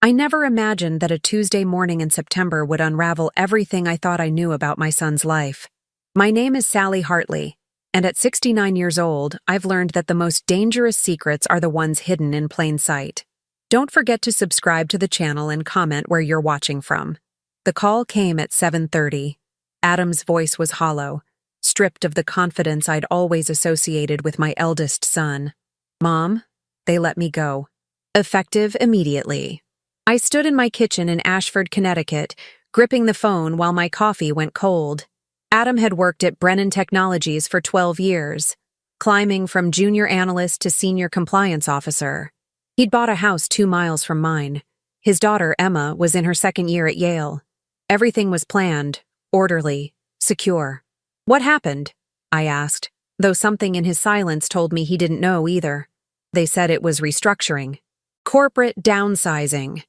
I never imagined that a Tuesday morning in September would unravel everything I thought I knew about my son's life. My name is Sally Hartley, and at 69 years old, I've learned that the most dangerous secrets are the ones hidden in plain sight. Don't forget to subscribe to the channel and comment where you're watching from. The call came at 7:30. Adam's voice was hollow, stripped of the confidence I'd always associated with my eldest son. "Mom, they let me go. Effective immediately." I stood in my kitchen in Ashford, Connecticut, gripping the phone while my coffee went cold. Adam had worked at Brennan Technologies for 12 years, climbing from junior analyst to senior compliance officer. He'd bought a house 2 miles from mine. His daughter, Emma, was in her second year at Yale. Everything was planned, orderly, secure. "What happened?" I asked, though something in his silence told me he didn't know either. "They said it was restructuring. Corporate downsizing."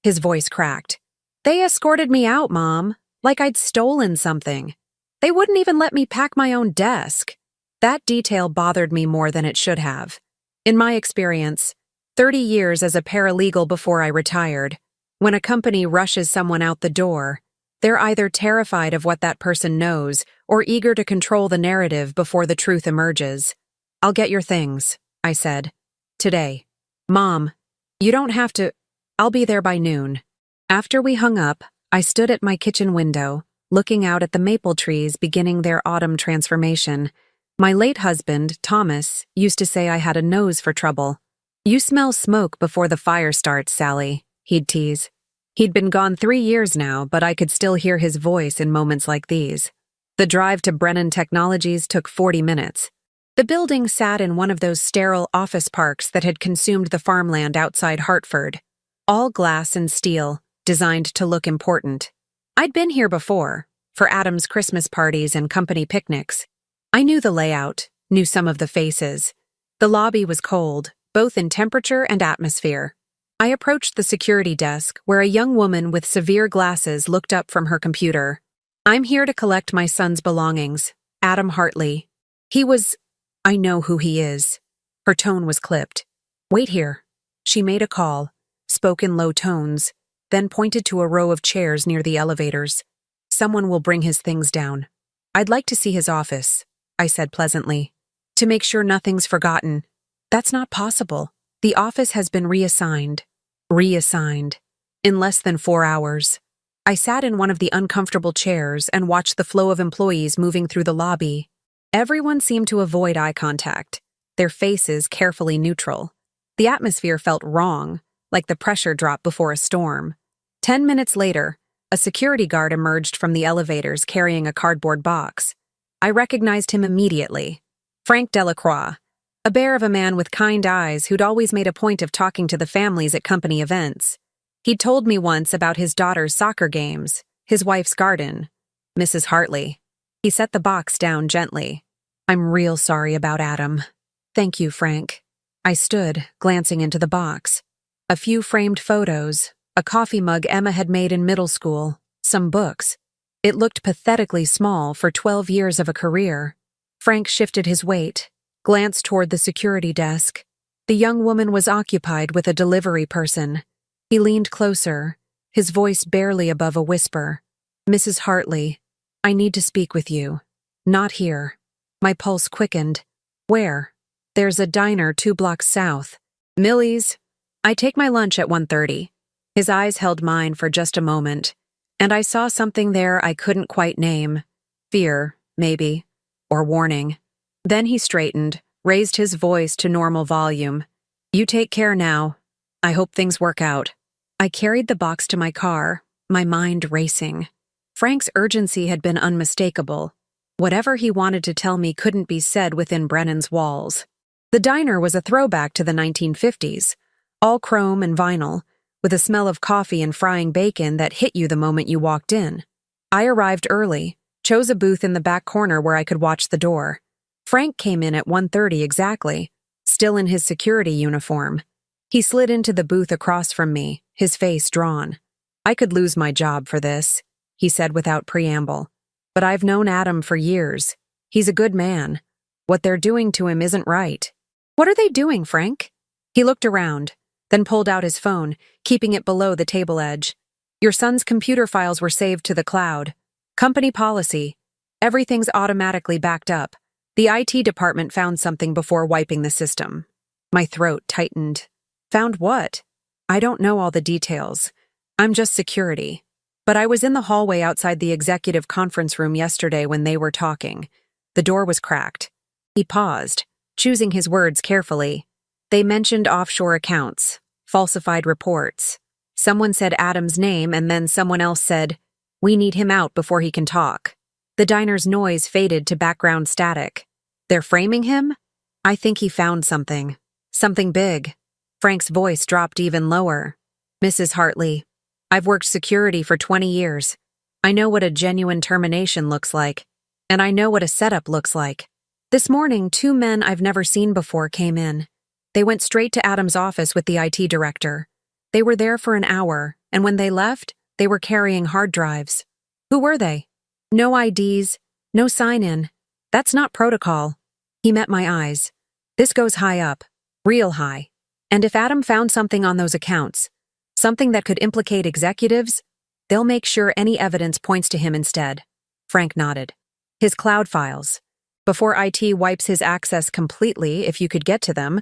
His voice cracked. "They escorted me out, Mom, like I'd stolen something. They wouldn't even let me pack my own desk." That detail bothered me more than it should have. In my experience, 30 years as a paralegal before I retired, when a company rushes someone out the door, they're either terrified of what that person knows or eager to control the narrative before the truth emerges. "I'll get your things," I said. "Today." "Mom, you don't have to. I'll be there by noon." After we hung up, I stood at my kitchen window, looking out at the maple trees beginning their autumn transformation. My late husband, Thomas, used to say I had a nose for trouble. "You smell smoke before the fire starts, Sally," he'd tease. He'd been gone 3 years now, but I could still hear his voice in moments like these. The drive to Brennan Technologies took 40 minutes. The building sat in one of those sterile office parks that had consumed the farmland outside Hartford. All glass and steel, designed to look important. I'd been here before, for Adam's Christmas parties and company picnics. I knew the layout, knew some of the faces. The lobby was cold, both in temperature and atmosphere. I approached the security desk, where a young woman with severe glasses looked up from her computer. "I'm here to collect my son's belongings, Adam Hartley. I know who he is." Her tone was clipped. "Wait here." She made a call, spoke in low tones, then pointed to a row of chairs near the elevators. "Someone will bring his things down." "I'd like to see his office," I said pleasantly, "to make sure nothing's forgotten." "That's not possible. The office has been reassigned." Reassigned. In less than 4 hours. I sat in one of the uncomfortable chairs and watched the flow of employees moving through the lobby. Everyone seemed to avoid eye contact, their faces carefully neutral. The atmosphere felt wrong, like the pressure drop before a storm. 10 minutes later, a security guard emerged from the elevators carrying a cardboard box. I recognized him immediately. Frank Delacroix, a bear of a man with kind eyes who'd always made a point of talking to the families at company events. He'd told me once about his daughter's soccer games, his wife's garden. "Mrs. Hartley." He set the box down gently. "I'm real sorry about Adam." "Thank you, Frank." I stood, glancing into the box. A few framed photos, a coffee mug Emma had made in middle school, some books. It looked pathetically small for 12 years of a career. Frank shifted his weight, glanced toward the security desk. The young woman was occupied with a delivery person. He leaned closer, his voice barely above a whisper. "Mrs. Hartley, I need to speak with you." "Not here." My pulse quickened. "Where?" "There's a diner 2 blocks south." "Millie's." "I take my lunch at 1:30. His eyes held mine for just a moment, and I saw something there I couldn't quite name. Fear, maybe, or warning. Then he straightened, raised his voice to normal volume. "You take care now. I hope things work out." I carried the box to my car, my mind racing. Frank's urgency had been unmistakable. Whatever he wanted to tell me couldn't be said within Brennan's walls. The diner was a throwback to the 1950s, all chrome and vinyl, with a smell of coffee and frying bacon that hit you the moment you walked in. I arrived early, chose a booth in the back corner where I could watch the door. Frank came in at 1:30 exactly, still in his security uniform. He slid into the booth across from me, his face drawn. "I could lose my job for this," he said without preamble. "But I've known Adam for years. He's a good man. What they're doing to him isn't right." "What are they doing, Frank?" He looked around. then pulled out his phone, keeping it below the table edge. Your son's computer files were saved to the cloud. Company policy. Everything's automatically backed up. The IT department found something before wiping the system. My throat tightened. Found what? I don't know all the details. I'm just security. But I was in the hallway outside the executive conference room yesterday when they were talking. The door was cracked. He paused, choosing his words carefully. They mentioned offshore accounts, falsified reports. Someone said Adam's name and then someone else said, "We need him out before he can talk." The diner's noise faded to background static. They're framing him? I think he found something. Something big. Frank's voice dropped even lower. Mrs. Hartley, I've worked security for 20 years. I know what a genuine termination looks like. And I know what a setup looks like. This morning, 2 men I've never seen before came in. They went straight to Adam's office with the IT director. They were there for an hour, and when they left, they were carrying hard drives. Who were they? No IDs, no sign-in. That's not protocol. He met my eyes. This goes high up, real high. And if Adam found something on those accounts, something that could implicate executives, they'll make sure any evidence points to him instead. Frank nodded. His cloud files. Before IT wipes his access completely, if you could get to them,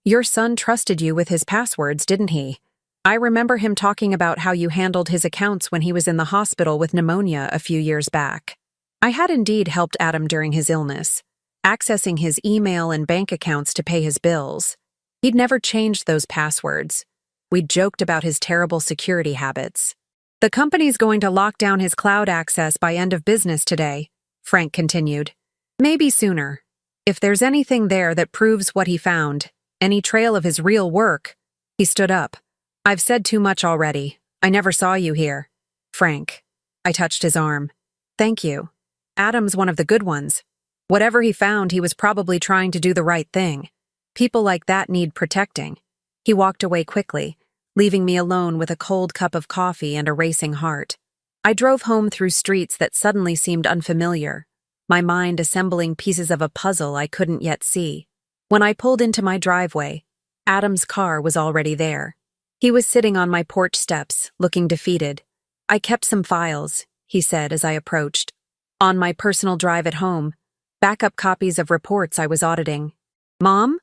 your son trusted you with his passwords, didn't he? I remember him talking about how you handled his accounts when he was in the hospital with pneumonia a few years back. I had indeed helped Adam during his illness, accessing his email and bank accounts to pay his bills. He'd never changed those passwords. We'd joked about his terrible security habits. The company's going to lock down his cloud access by end of business today, Frank continued. Maybe sooner. If there's anything there that proves what he found, any trail of his real work. He stood up. I've said too much already. I never saw you here. Frank. I touched his arm. Thank you. Adam's one of the good ones. Whatever he found, he was probably trying to do the right thing. People like that need protecting. He walked away quickly, leaving me alone with a cold cup of coffee and a racing heart. I drove home through streets that suddenly seemed unfamiliar, my mind assembling pieces of a puzzle I couldn't yet see. When I pulled into my driveway, Adam's car was already there. He was sitting on my porch steps, looking defeated. I kept some files, he said as I approached. On my personal drive at home, backup copies of reports I was auditing. Mom?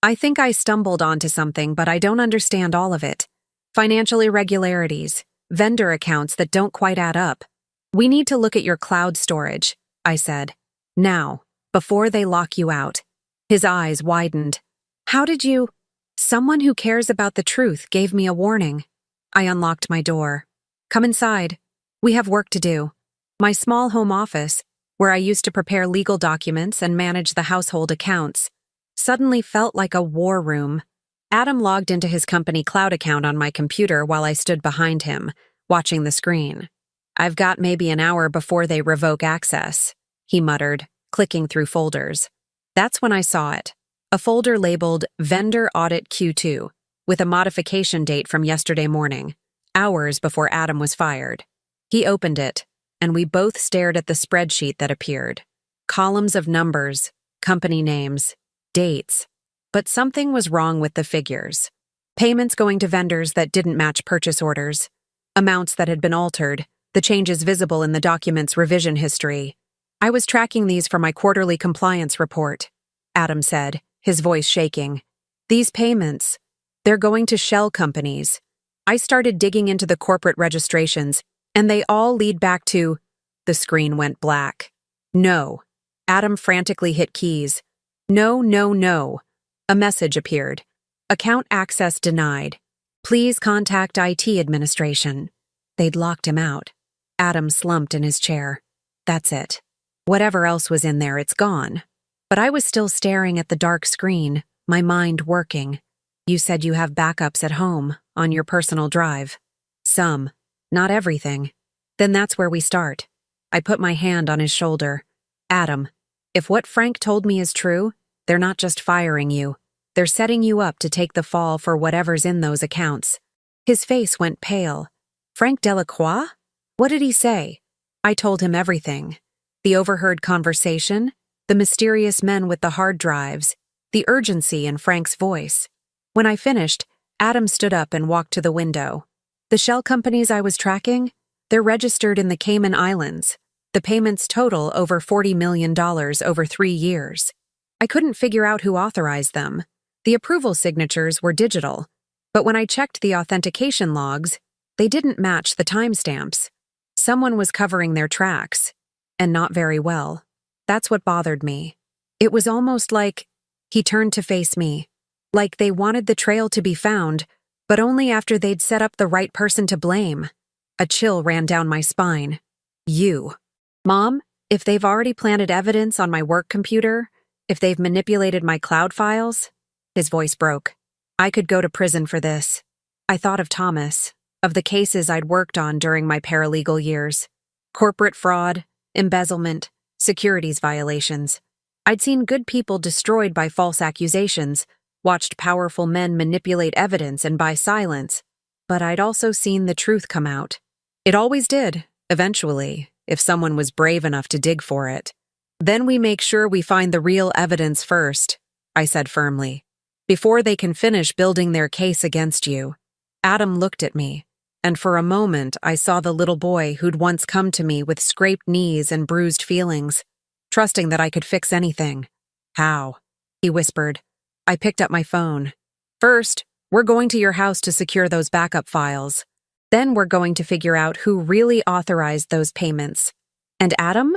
I think I stumbled onto something, but I don't understand all of it. Financial irregularities, vendor accounts that don't quite add up. We need to look at your cloud storage, I said. Now, before they lock you out. His eyes widened. How did you? Someone who cares about the truth gave me a warning. I unlocked my door. Come inside. We have work to do. My small home office, where I used to prepare legal documents and manage the household accounts, suddenly felt like a war room. Adam logged into his company cloud account on my computer while I stood behind him, watching the screen. I've got maybe an hour before they revoke access, he muttered, clicking through folders. That's when I saw it. A folder labeled Vendor Audit Q2, with a modification date from yesterday morning, hours before Adam was fired. He opened it, and we both stared at the spreadsheet that appeared. Columns of numbers, company names, dates. But something was wrong with the figures. Payments going to vendors that didn't match purchase orders, amounts that had been altered, the changes visible in the document's revision history. I was tracking these for my quarterly compliance report, Adam said, his voice shaking. These payments, they're going to shell companies. I started digging into the corporate registrations, and they all lead back to... The screen went black. No. Adam frantically hit keys. No, no, no. A message appeared. Account access denied. Please contact IT administration. They'd locked him out. Adam slumped in his chair. That's it. Whatever else was in there, it's gone. But I was still staring at the dark screen, my mind working. You said you have backups at home, on your personal drive. Some. Not everything. Then that's where we start. I put my hand on his shoulder. Adam, if what Frank told me is true, they're not just firing you. They're setting you up to take the fall for whatever's in those accounts. His face went pale. Frank Delacroix? What did he say? I told him everything. The overheard conversation, the mysterious men with the hard drives, the urgency in Frank's voice. When I finished, Adam stood up and walked to the window. The shell companies I was tracking? They're registered in the Cayman Islands. The payments total over $40 million over 3 years. I couldn't figure out who authorized them. The approval signatures were digital, but when I checked the authentication logs, they didn't match the timestamps. Someone was covering their tracks, and not very well. That's what bothered me. It was almost like he turned to face me, like they wanted the trail to be found, but only after they'd set up the right person to blame. A chill ran down my spine. You. Mom, if they've already planted evidence on my work computer, if they've manipulated my cloud files, his voice broke. I could go to prison for this. I thought of Thomas, of the cases I'd worked on during my paralegal years. Corporate fraud, embezzlement, securities violations. I'd seen good people destroyed by false accusations, watched powerful men manipulate evidence and buy silence, but I'd also seen the truth come out. It always did, eventually, if someone was brave enough to dig for it. Then we make sure we find the real evidence first, I said firmly, before they can finish building their case against you. Adam looked at me, and for a moment I saw the little boy who'd once come to me with scraped knees and bruised feelings, trusting that I could fix anything. How? He whispered. I picked up my phone. First, we're going to your house to secure those backup files. Then we're going to figure out who really authorized those payments. And Adam?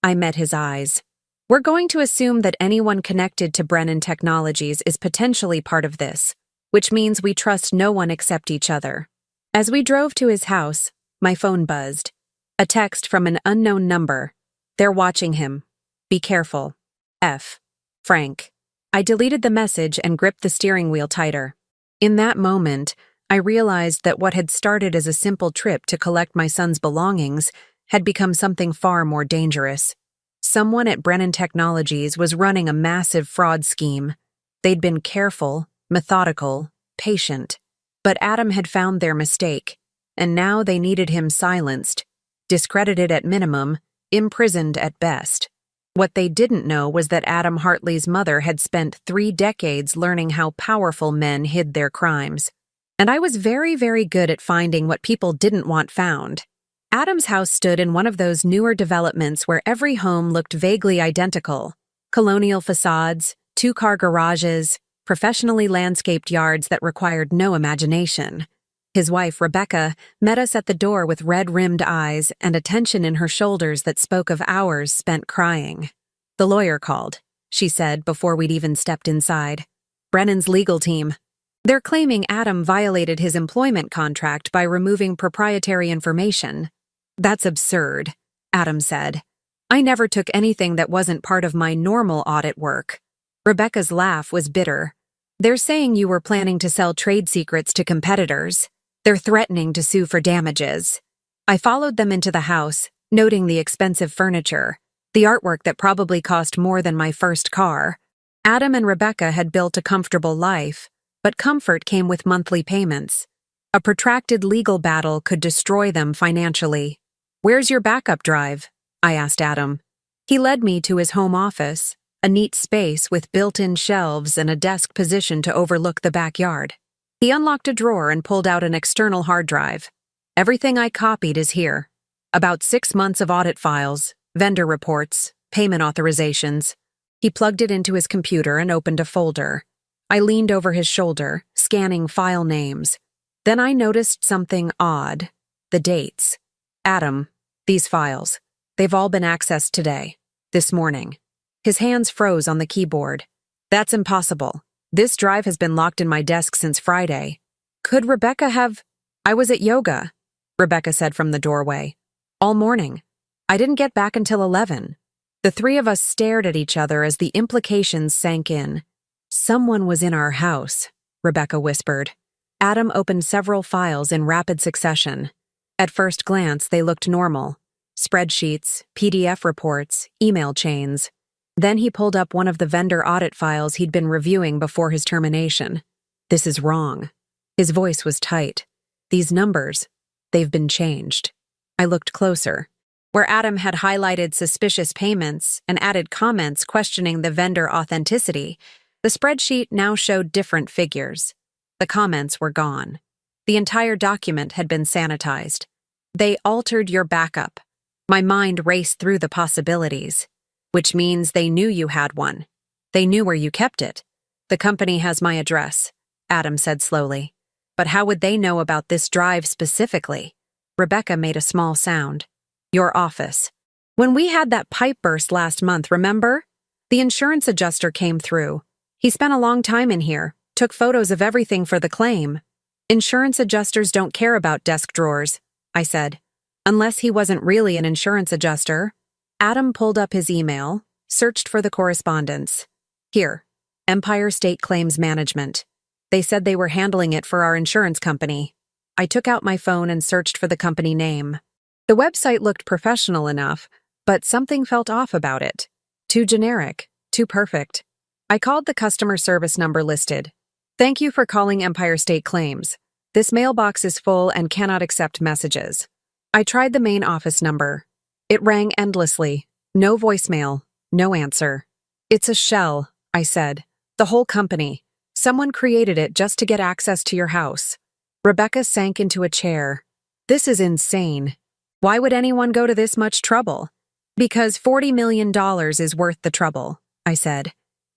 I met his eyes. We're going to assume that anyone connected to Brennan Technologies is potentially part of this, which means we trust no one except each other. As we drove to his house, my phone buzzed. A text from an unknown number. They're watching him. Be careful. F. Frank. I deleted the message and gripped the steering wheel tighter. In that moment, I realized that what had started as a simple trip to collect my son's belongings had become something far more dangerous. Someone at Brennan Technologies was running a massive fraud scheme. They'd been careful, methodical, patient. But Adam had found their mistake, and now they needed him silenced, discredited at minimum, imprisoned at best. What they didn't know was that Adam Hartley's mother had spent 3 decades learning how powerful men hid their crimes. And I was very, very good at finding what people didn't want found. Adam's house stood in one of those newer developments where every home looked vaguely identical. Colonial facades, 2-car garages, professionally landscaped yards that required no imagination. His wife, Rebecca, met us at the door with red-rimmed eyes and a tension in her shoulders that spoke of hours spent crying. The lawyer called, she said before we'd even stepped inside. Brennan's legal team. They're claiming Adam violated his employment contract by removing proprietary information. That's absurd, Adam said. I never took anything that wasn't part of my normal audit work. Rebecca's laugh was bitter. They're saying you were planning to sell trade secrets to competitors. They're threatening to sue for damages. I followed them into the house, noting the expensive furniture, the artwork that probably cost more than my first car. Adam and Rebecca had built a comfortable life, but comfort came with monthly payments. A protracted legal battle could destroy them financially. Where's your backup drive? I asked Adam. He led me to his home office, a neat space with built-in shelves and a desk positioned to overlook the backyard. He unlocked a drawer and pulled out an external hard drive. Everything I copied is here. About 6 months of audit files, vendor reports, payment authorizations. He plugged it into his computer and opened a folder. I leaned over his shoulder, scanning file names. Then I noticed something odd. The dates. Adam, these files. They've all been accessed today. This morning. His hands froze on the keyboard. That's impossible. This drive has been locked in my desk since Friday. Could Rebecca have... I was at yoga, Rebecca said from the doorway. All morning. I didn't get back until 11. The 3 of us stared at each other as the implications sank in. Someone was in our house, Rebecca whispered. Adam opened several files in rapid succession. At first glance, they looked normal. Spreadsheets, PDF reports, email chains. Then he pulled up one of the vendor audit files he'd been reviewing before his termination. This is wrong. His voice was tight. These numbers, they've been changed. I looked closer. Where Adam had highlighted suspicious payments and added comments questioning the vendor authenticity, the spreadsheet now showed different figures. The comments were gone. The entire document had been sanitized. They altered your backup. My mind raced through the possibilities, which means they knew you had one. They knew where you kept it. The company has my address, Adam said slowly. But how would they know about this drive specifically? Rebecca made a small sound. Your office. When we had that pipe burst last month, remember? The insurance adjuster came through. He spent a long time in here, took photos of everything for the claim. Insurance adjusters don't care about desk drawers, I said. Unless he wasn't really an insurance adjuster. Adam pulled up his email, searched for the correspondence. Here, Empire State Claims Management. They said they were handling it for our insurance company. I took out my phone and searched for the company name. The website looked professional enough, but something felt off about it. Too generic, too perfect. I called the customer service number listed. Thank you for calling Empire State Claims. This mailbox is full and cannot accept messages. I tried the main office number. It rang endlessly. No voicemail, no answer. It's a shell, I said. The whole company. Someone created it just to get access to your house. Rebecca sank into a chair. This is insane. Why would anyone go to this much trouble? Because $40 million is worth the trouble, I said.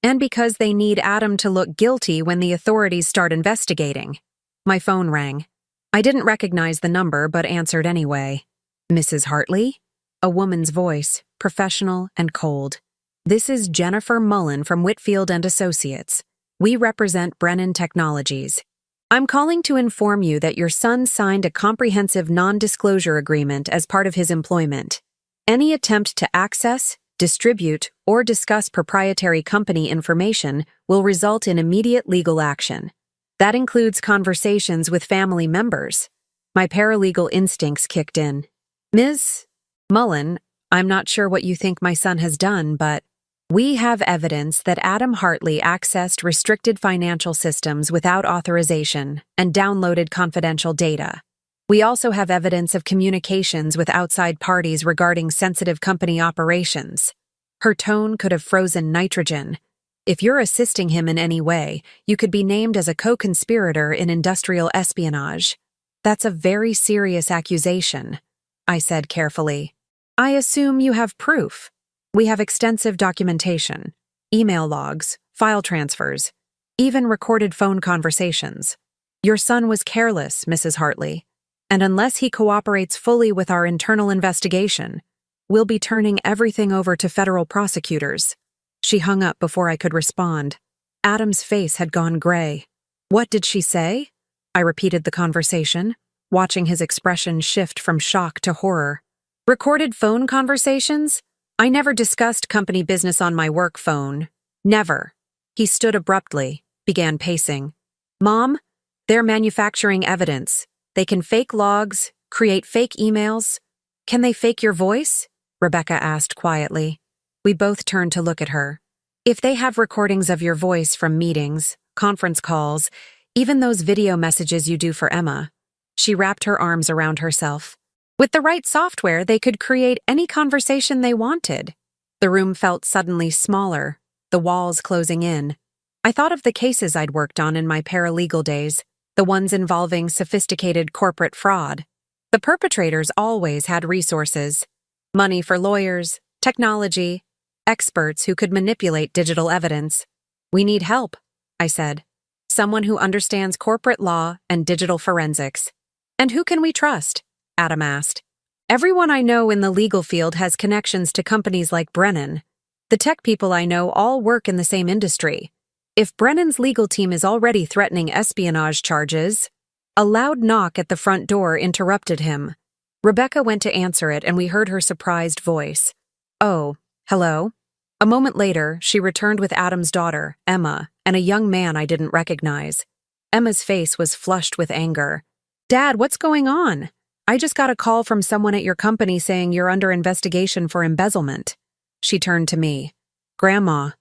And because they need Adam to look guilty when the authorities start investigating. My phone rang. I didn't recognize the number but answered anyway. Mrs. Hartley? A woman's voice, professional and cold. This is Jennifer Mullen from Whitfield and Associates. We represent Brennan Technologies. I'm calling to inform you that your son signed a comprehensive non-disclosure agreement as part of his employment. Any attempt to access, distribute, or discuss proprietary company information will result in immediate legal action. That includes conversations with family members. My paralegal instincts kicked in. Ms. Mullen, I'm not sure what you think my son has done, but we have evidence that Adam Hartley accessed restricted financial systems without authorization and downloaded confidential data. We also have evidence of communications with outside parties regarding sensitive company operations. Her tone could have frozen nitrogen. If you're assisting him in any way, you could be named as a co-conspirator in industrial espionage. That's a very serious accusation, I said carefully. I assume you have proof. We have extensive documentation, email logs, file transfers, even recorded phone conversations. Your son was careless, Mrs. Hartley, and unless he cooperates fully with our internal investigation, we'll be turning everything over to federal prosecutors. She hung up before I could respond. Adam's face had gone gray. What did she say? I repeated the conversation, watching his expression shift from shock to horror. Recorded phone conversations? I never discussed company business on my work phone. Never. He stood abruptly, began pacing. Mom, they're manufacturing evidence. They can fake logs, create fake emails. Can they fake your voice? Rebecca asked quietly. We both turned to look at her. If they have recordings of your voice from meetings, conference calls, even those video messages you do for Emma. She wrapped her arms around herself. With the right software, they could create any conversation they wanted. The room felt suddenly smaller, the walls closing in. I thought of the cases I'd worked on in my paralegal days, the ones involving sophisticated corporate fraud. The perpetrators always had resources. Money for lawyers, technology, experts who could manipulate digital evidence. We need help, I said. Someone who understands corporate law and digital forensics. And who can we trust? Adam asked. Everyone I know in the legal field has connections to companies like Brennan. The tech people I know all work in the same industry. If Brennan's legal team is already threatening espionage charges... A loud knock at the front door interrupted him. Rebecca went to answer it and we heard her surprised voice. Oh, hello? A moment later, she returned with Adam's daughter, Emma, and a young man I didn't recognize. Emma's face was flushed with anger. Dad, what's going on? I just got a call from someone at your company saying you're under investigation for embezzlement. She turned to me. Grandma,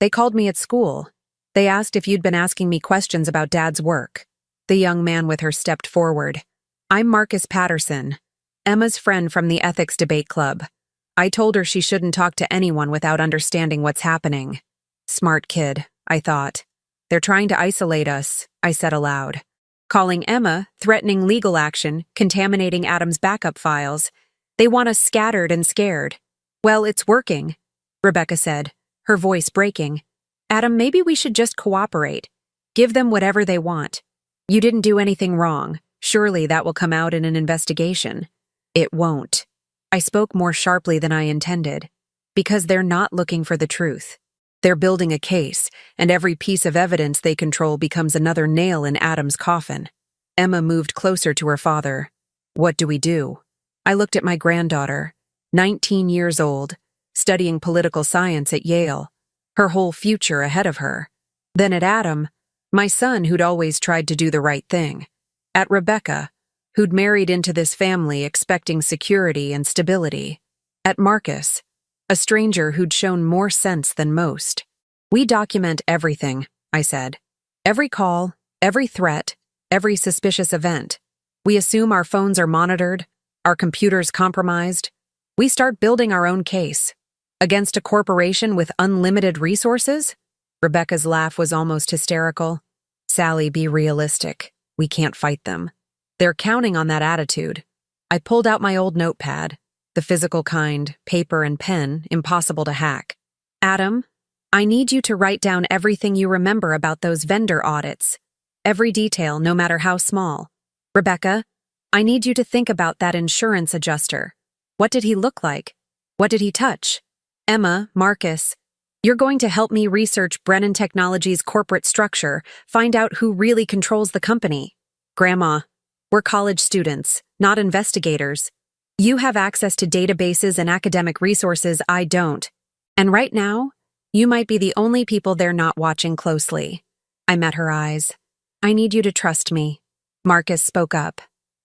they called me at school. They asked if you'd been asking me questions about Dad's work. The young man with her stepped forward. I'm Marcus Patterson, Emma's friend from the ethics debate club. I told her she shouldn't talk to anyone without understanding what's happening. Smart kid, I thought. They're trying to isolate us, I said aloud. Calling Emma, threatening legal action, contaminating Adam's backup files. They want us scattered and scared. Well, it's working, Rebecca said, her voice breaking. Adam, maybe we should just cooperate. Give them whatever they want. You didn't do anything wrong. Surely that will come out in an investigation. It won't. I spoke more sharply than I intended. Because they're not looking for the truth. They're building a case, and every piece of evidence they control becomes another nail in Adam's coffin. Emma moved closer to her father. What do we do? I looked at my granddaughter, 19 years old, studying political science at Yale, her whole future ahead of her. Then at Adam, my son who'd always tried to do the right thing. At Rebecca, who'd married into this family expecting security and stability. At Marcus, a stranger who'd shown more sense than most. We document everything, I said. Every call, every threat, every suspicious event. We assume our phones are monitored, our computers compromised. We start building our own case. Against a corporation with unlimited resources? Rebecca's laugh was almost hysterical. Sally, be realistic. We can't fight them. They're counting on that attitude. I pulled out my old notepad. The physical kind, paper and pen, impossible to hack. Adam, I need you to write down everything you remember about those vendor audits. Every detail, no matter how small. Rebecca, I need you to think about that insurance adjuster. What did he look like? What did he touch? Emma, Marcus, you're going to help me research Brennan Technologies' corporate structure, find out who really controls the company. Grandma, we're college students, not investigators. You have access to databases and academic resources I don't. And right now, you might be the only people they're not watching closely. I met her eyes. I need you to trust me. Marcus spoke up.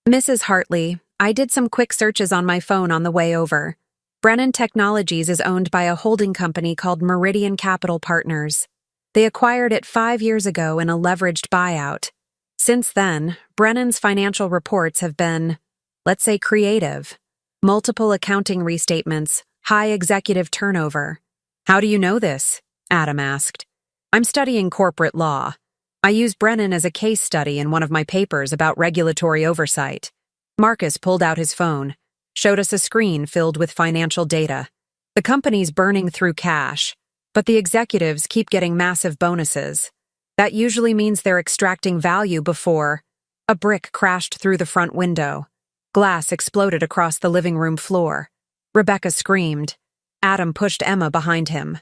Mrs. Hartley, I did some quick searches on my phone on the way over. Brennan Technologies is owned by a holding company called Meridian Capital Partners. They acquired it 5 years ago in a leveraged buyout. Since then, Brennan's financial reports have been, let's say, creative. Multiple accounting restatements, high executive turnover. How do you know this? Adam asked. I'm studying corporate law. I use Brennan as a case study in one of my papers about regulatory oversight. Marcus pulled out his phone, showed us a screen filled with financial data. The company's burning through cash, but the executives keep getting massive bonuses. That usually means they're extracting value before a brick crashed through the front window. Glass exploded across the living room floor. Rebecca screamed. Adam pushed Emma behind him.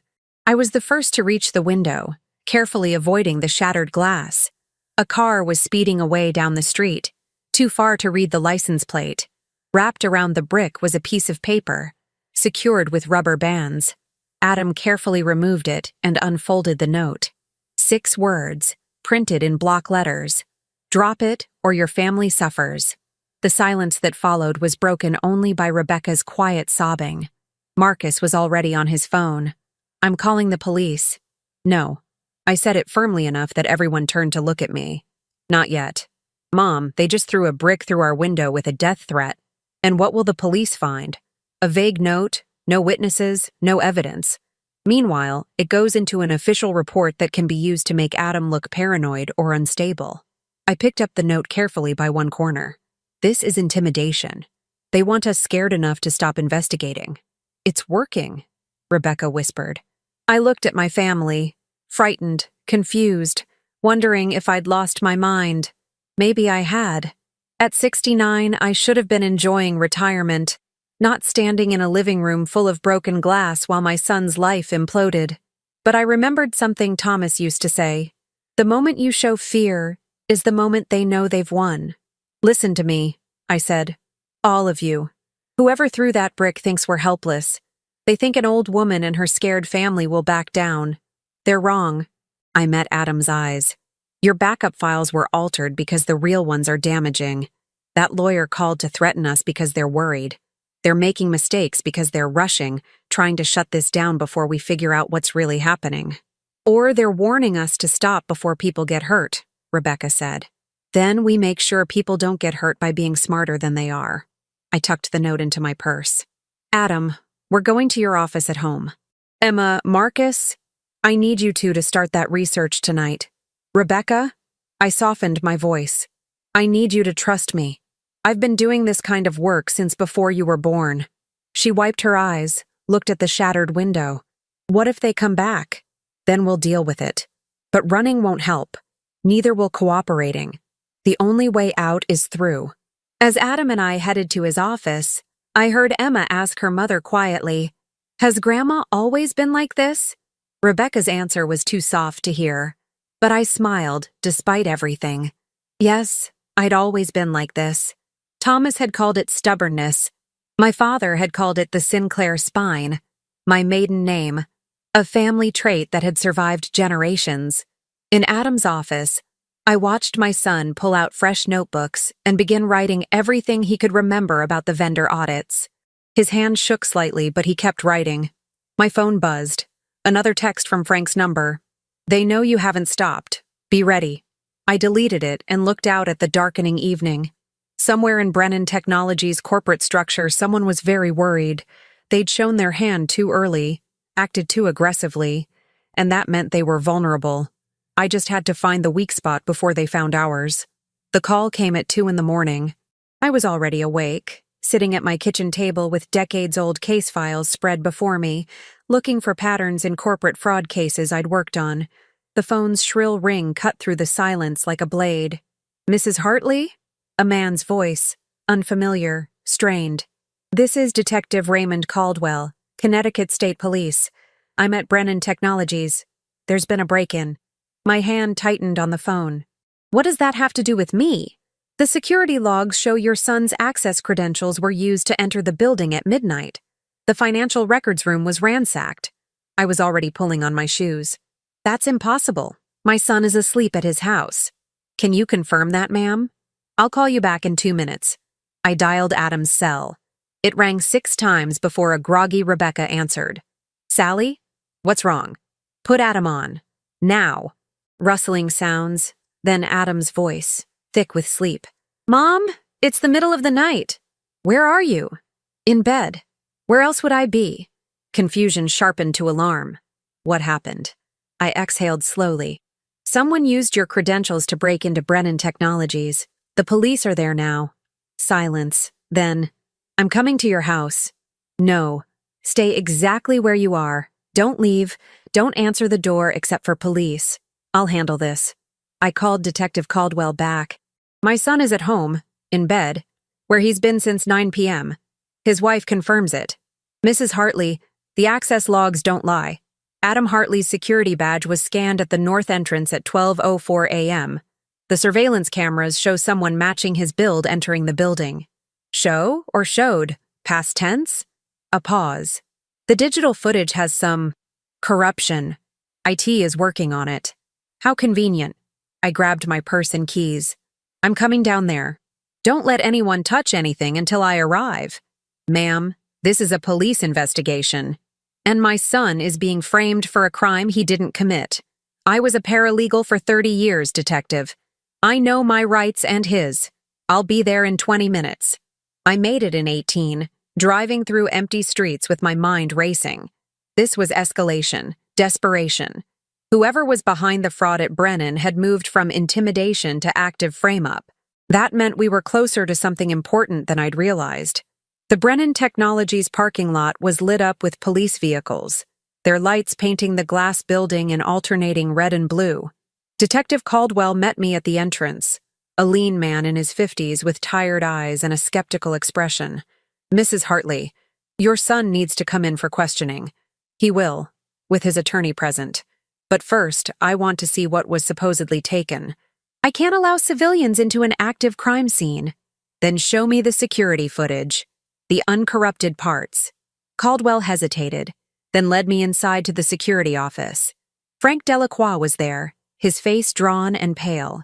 I was the first to reach the window, carefully avoiding the shattered glass. A car was speeding away down the street, too far to read the license plate. Wrapped around the brick was a piece of paper, secured with rubber bands. Adam carefully removed it and unfolded the note. 6 words, printed in block letters. Drop it or your family suffers. The silence that followed was broken only by Rebecca's quiet sobbing. Marcus was already on his phone. I'm calling the police. No. I said it firmly enough that everyone turned to look at me. Not yet. Mom, they just threw a brick through our window with a death threat. And what will the police find? A vague note, no witnesses, no evidence. Meanwhile, it goes into an official report that can be used to make Adam look paranoid or unstable. I picked up the note carefully by one corner. This is intimidation. They want us scared enough to stop investigating. It's working, Rebecca whispered. I looked at my family, frightened, confused, wondering if I'd lost my mind. Maybe I had. At 69, I should have been enjoying retirement, not standing in a living room full of broken glass while my son's life imploded. But I remembered something Thomas used to say. The moment you show fear is the moment they know they've won. Listen to me, I said. All of you. Whoever threw that brick thinks we're helpless. They think an old woman and her scared family will back down. They're wrong. I met Adam's eyes. Your backup files were altered because the real ones are damaging. That lawyer called to threaten us because they're worried. They're making mistakes because they're rushing, trying to shut this down before we figure out what's really happening. Or they're warning us to stop before people get hurt, Rebecca said. Then we make sure people don't get hurt by being smarter than they are. I tucked the note into my purse. Adam, we're going to your office at home. Emma, Marcus, I need you two to start that research tonight. Rebecca? I softened my voice. I need you to trust me. I've been doing this kind of work since before you were born. She wiped her eyes, looked at the shattered window. What if they come back? Then we'll deal with it. But running won't help. Neither will cooperating. The only way out is through. As Adam and I headed to his office, I heard Emma ask her mother quietly, "Has Grandma always been like this?" Rebecca's answer was too soft to hear, but I smiled despite everything. Yes, I'd always been like this. Thomas had called it stubbornness. My father had called it the Sinclair spine, my maiden name, a family trait that had survived generations. In Adam's office, I watched my son pull out fresh notebooks and begin writing everything he could remember about the vendor audits. His hand shook slightly, but he kept writing. My phone buzzed. Another text from Frank's number. "They know you haven't stopped. Be ready." I deleted it and looked out at the darkening evening. Somewhere in Brennan Technologies' corporate structure, someone was very worried. They'd shown their hand too early, acted too aggressively, and that meant they were vulnerable. I just had to find the weak spot before they found ours. The call came at 2 in the morning. I was already awake, sitting at my kitchen table with decades-old case files spread before me, looking for patterns in corporate fraud cases I'd worked on. The phone's shrill ring cut through the silence like a blade. "Mrs. Hartley?" A man's voice, unfamiliar, strained. "This is Detective Raymond Caldwell, Connecticut State Police. I'm at Brennan Technologies. There's been a break-in." My hand tightened on the phone. "What does that have to do with me? The security logs show your son's access credentials were used to enter the building at midnight. The financial records room was ransacked." I was already pulling on my shoes. "That's impossible. My son is asleep at his house. Can you confirm that, ma'am? I'll call you back in 2 minutes." I dialed Adam's cell. It rang 6 times before a groggy Rebecca answered. "Sally? What's wrong? Put Adam on. Now." Rustling sounds, then Adam's voice, thick with sleep. "Mom, it's the middle of the night. Where are you?" "In bed. Where else would I be?" Confusion sharpened to alarm. What happened? I exhaled slowly. "Someone used your credentials to break into Brennan Technologies. The police are there now." Silence. Then, "I'm coming to your house." "No. Stay exactly where you are. Don't leave. Don't answer the door except for police. I'll handle this." I called Detective Caldwell back. "My son is at home, in bed, where he's been since 9 p.m. His wife confirms it. Mrs. Hartley, the access logs don't lie. Adam Hartley's security badge was scanned at the north entrance at 12:04 a.m. The surveillance cameras show someone matching his build entering the building." Show or showed? Past tense? A pause. "The digital footage has some corruption. IT is working on it." "How convenient." I grabbed my purse and keys. "I'm coming down there. Don't let anyone touch anything until I arrive." "Ma'am, this is a police investigation. And my son is being framed for a crime he didn't commit. I was a paralegal for 30 years, Detective. I know my rights and his. I'll be there in 20 minutes. I made it in 18, driving through empty streets with my mind racing. This was escalation, desperation. Whoever was behind the fraud at Brennan had moved from intimidation to active frame-up. That meant we were closer to something important than I'd realized. The Brennan Technologies parking lot was lit up with police vehicles, their lights painting the glass building in alternating red and blue. Detective Caldwell met me at the entrance, a lean man in his 50s with tired eyes and a skeptical expression. "Mrs. Hartley, your son needs to come in for questioning." "He will, with his attorney present. But first, I want to see what was supposedly taken." "I can't allow civilians into an active crime scene." "Then show me the security footage. The uncorrupted parts." Caldwell hesitated, then led me inside to the security office. Frank Delacroix was there, his face drawn and pale.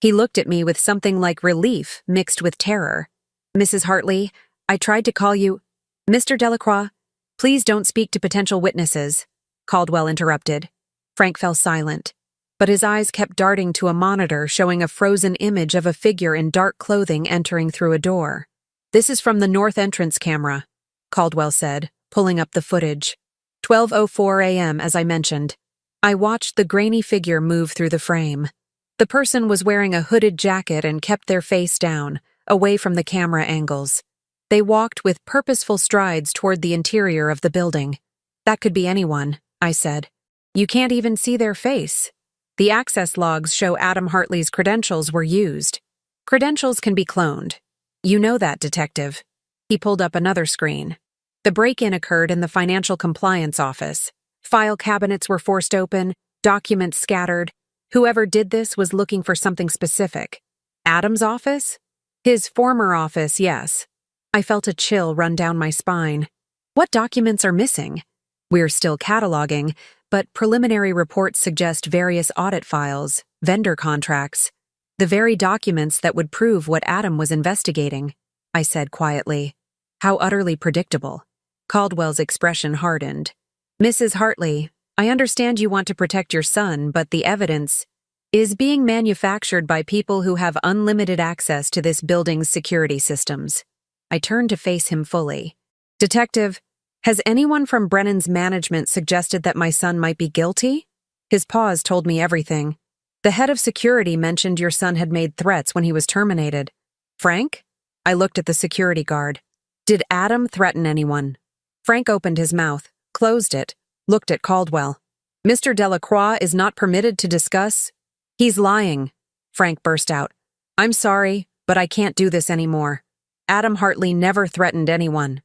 He looked at me with something like relief mixed with terror. "Mrs. Hartley, I tried to call you—" "Mr. Delacroix, please don't speak to potential witnesses," Caldwell interrupted. Frank fell silent, but his eyes kept darting to a monitor showing a frozen image of a figure in dark clothing entering through a door. "This is from the north entrance camera," Caldwell said, pulling up the footage. 12:04 a.m., as I mentioned. I watched the grainy figure move through the frame. The person was wearing a hooded jacket and kept their face down, away from the camera angles. They walked with purposeful strides toward the interior of the building. That could be anyone, I said. You can't even see their face. The access logs show Adam Hartley's credentials were used. Credentials can be cloned. You know that, Detective. He pulled up another screen. The break-in occurred in the Financial Compliance Office. File cabinets were forced open, documents scattered. Whoever did this was looking for something specific. Adam's office? His former office, yes. I felt a chill run down my spine. What documents are missing? We're still cataloging, but preliminary reports suggest various audit files, vendor contracts, the very documents that would prove what Adam was investigating, I said quietly. How utterly predictable. Caldwell's expression hardened. Mrs. Hartley, I understand you want to protect your son, but the evidence is being manufactured by people who have unlimited access to this building's security systems. I turned to face him fully. Detective, has anyone from Brennan's management suggested that my son might be guilty? His pause told me everything. The head of security mentioned your son had made threats when he was terminated. Frank? I looked at the security guard. Did Adam threaten anyone? Frank opened his mouth, closed it, looked at Caldwell. Mr. Delacroix is not permitted to discuss. He's lying, Frank burst out. I'm sorry, but I can't do this anymore. Adam Hartley never threatened anyone.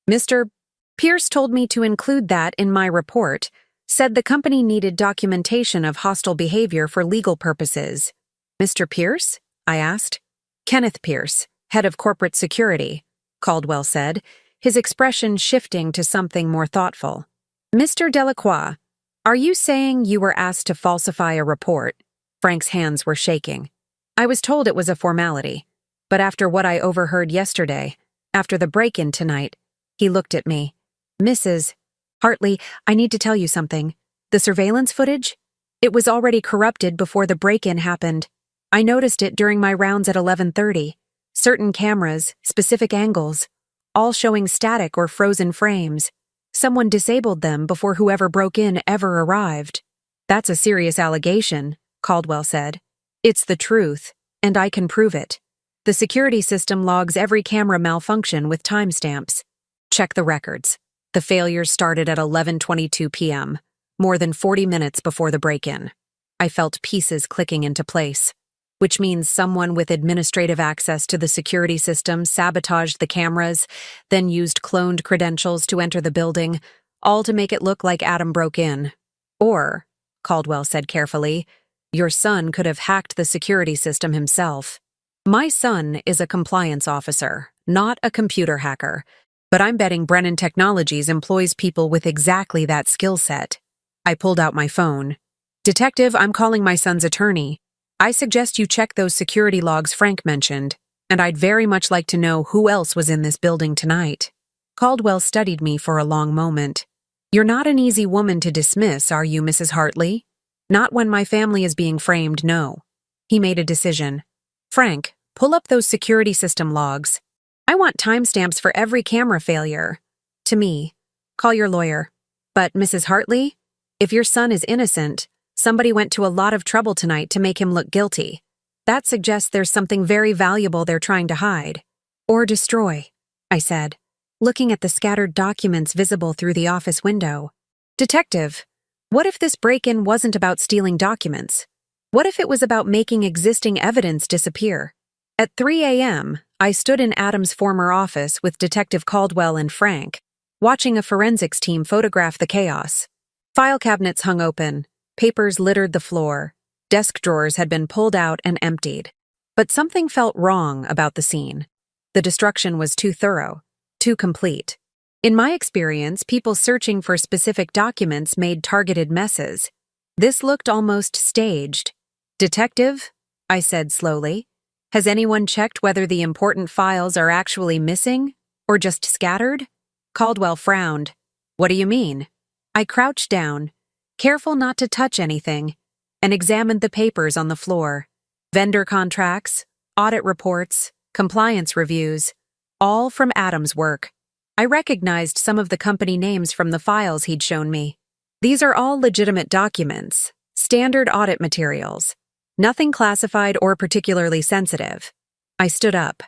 Mr. Pierce told me to include that in my report, said the company needed documentation of hostile behavior for legal purposes. Mr. Pierce? I asked. Kenneth Pierce, head of corporate security, Caldwell said, his expression shifting to something more thoughtful. Mr. Delacroix, are you saying you were asked to falsify a report? Frank's hands were shaking. I was told it was a formality, but after what I overheard yesterday, after the break-in tonight, he looked at me. Mrs. Hartley, I need to tell you something. The surveillance footage? It was already corrupted before the break-in happened. I noticed it during my rounds at 11:30. Certain cameras, specific angles, all showing static or frozen frames. Someone disabled them before whoever broke in ever arrived. That's a serious allegation, Caldwell said. It's the truth, and I can prove it. The security system logs every camera malfunction with timestamps. Check the records. The failures started at 11:22 p.m., more than 40 minutes before the break-in. I felt pieces clicking into place, which means someone with administrative access to the security system sabotaged the cameras, then used cloned credentials to enter the building, all to make it look like Adam broke in. Or, Caldwell said carefully, your son could have hacked the security system himself. My son is a compliance officer, not a computer hacker, but I'm betting Brennan Technologies employs people with exactly that skill set. I pulled out my phone. Detective, I'm calling my son's attorney. I suggest you check those security logs Frank mentioned, and I'd very much like to know who else was in this building tonight. Caldwell studied me for a long moment. You're not an easy woman to dismiss, are you, Mrs. Hartley? Not when my family is being framed, no. He made a decision. Frank, pull up those security system logs. I want timestamps for every camera failure. To me, call your lawyer. But, Mrs. Hartley, if your son is innocent, somebody went to a lot of trouble tonight to make him look guilty. That suggests there's something very valuable they're trying to hide. Or destroy, I said, looking at the scattered documents visible through the office window. Detective, what if this break-in wasn't about stealing documents? What if it was about making existing evidence disappear? At 3 a.m., I stood in Adam's former office with Detective Caldwell and Frank, watching a forensics team photograph the chaos. File cabinets hung open, papers littered the floor, desk drawers had been pulled out and emptied. But something felt wrong about the scene. The destruction was too thorough, too complete. In my experience, people searching for specific documents made targeted messes. This looked almost staged. Detective, I said slowly, has anyone checked whether the important files are actually missing or just scattered? Caldwell frowned. What do you mean? I crouched down, careful not to touch anything, and examined the papers on the floor. Vendor contracts, audit reports, compliance reviews, all from Adam's work. I recognized some of the company names from the files he'd shown me. These are all legitimate documents, standard audit materials. Nothing classified or particularly sensitive. I stood up.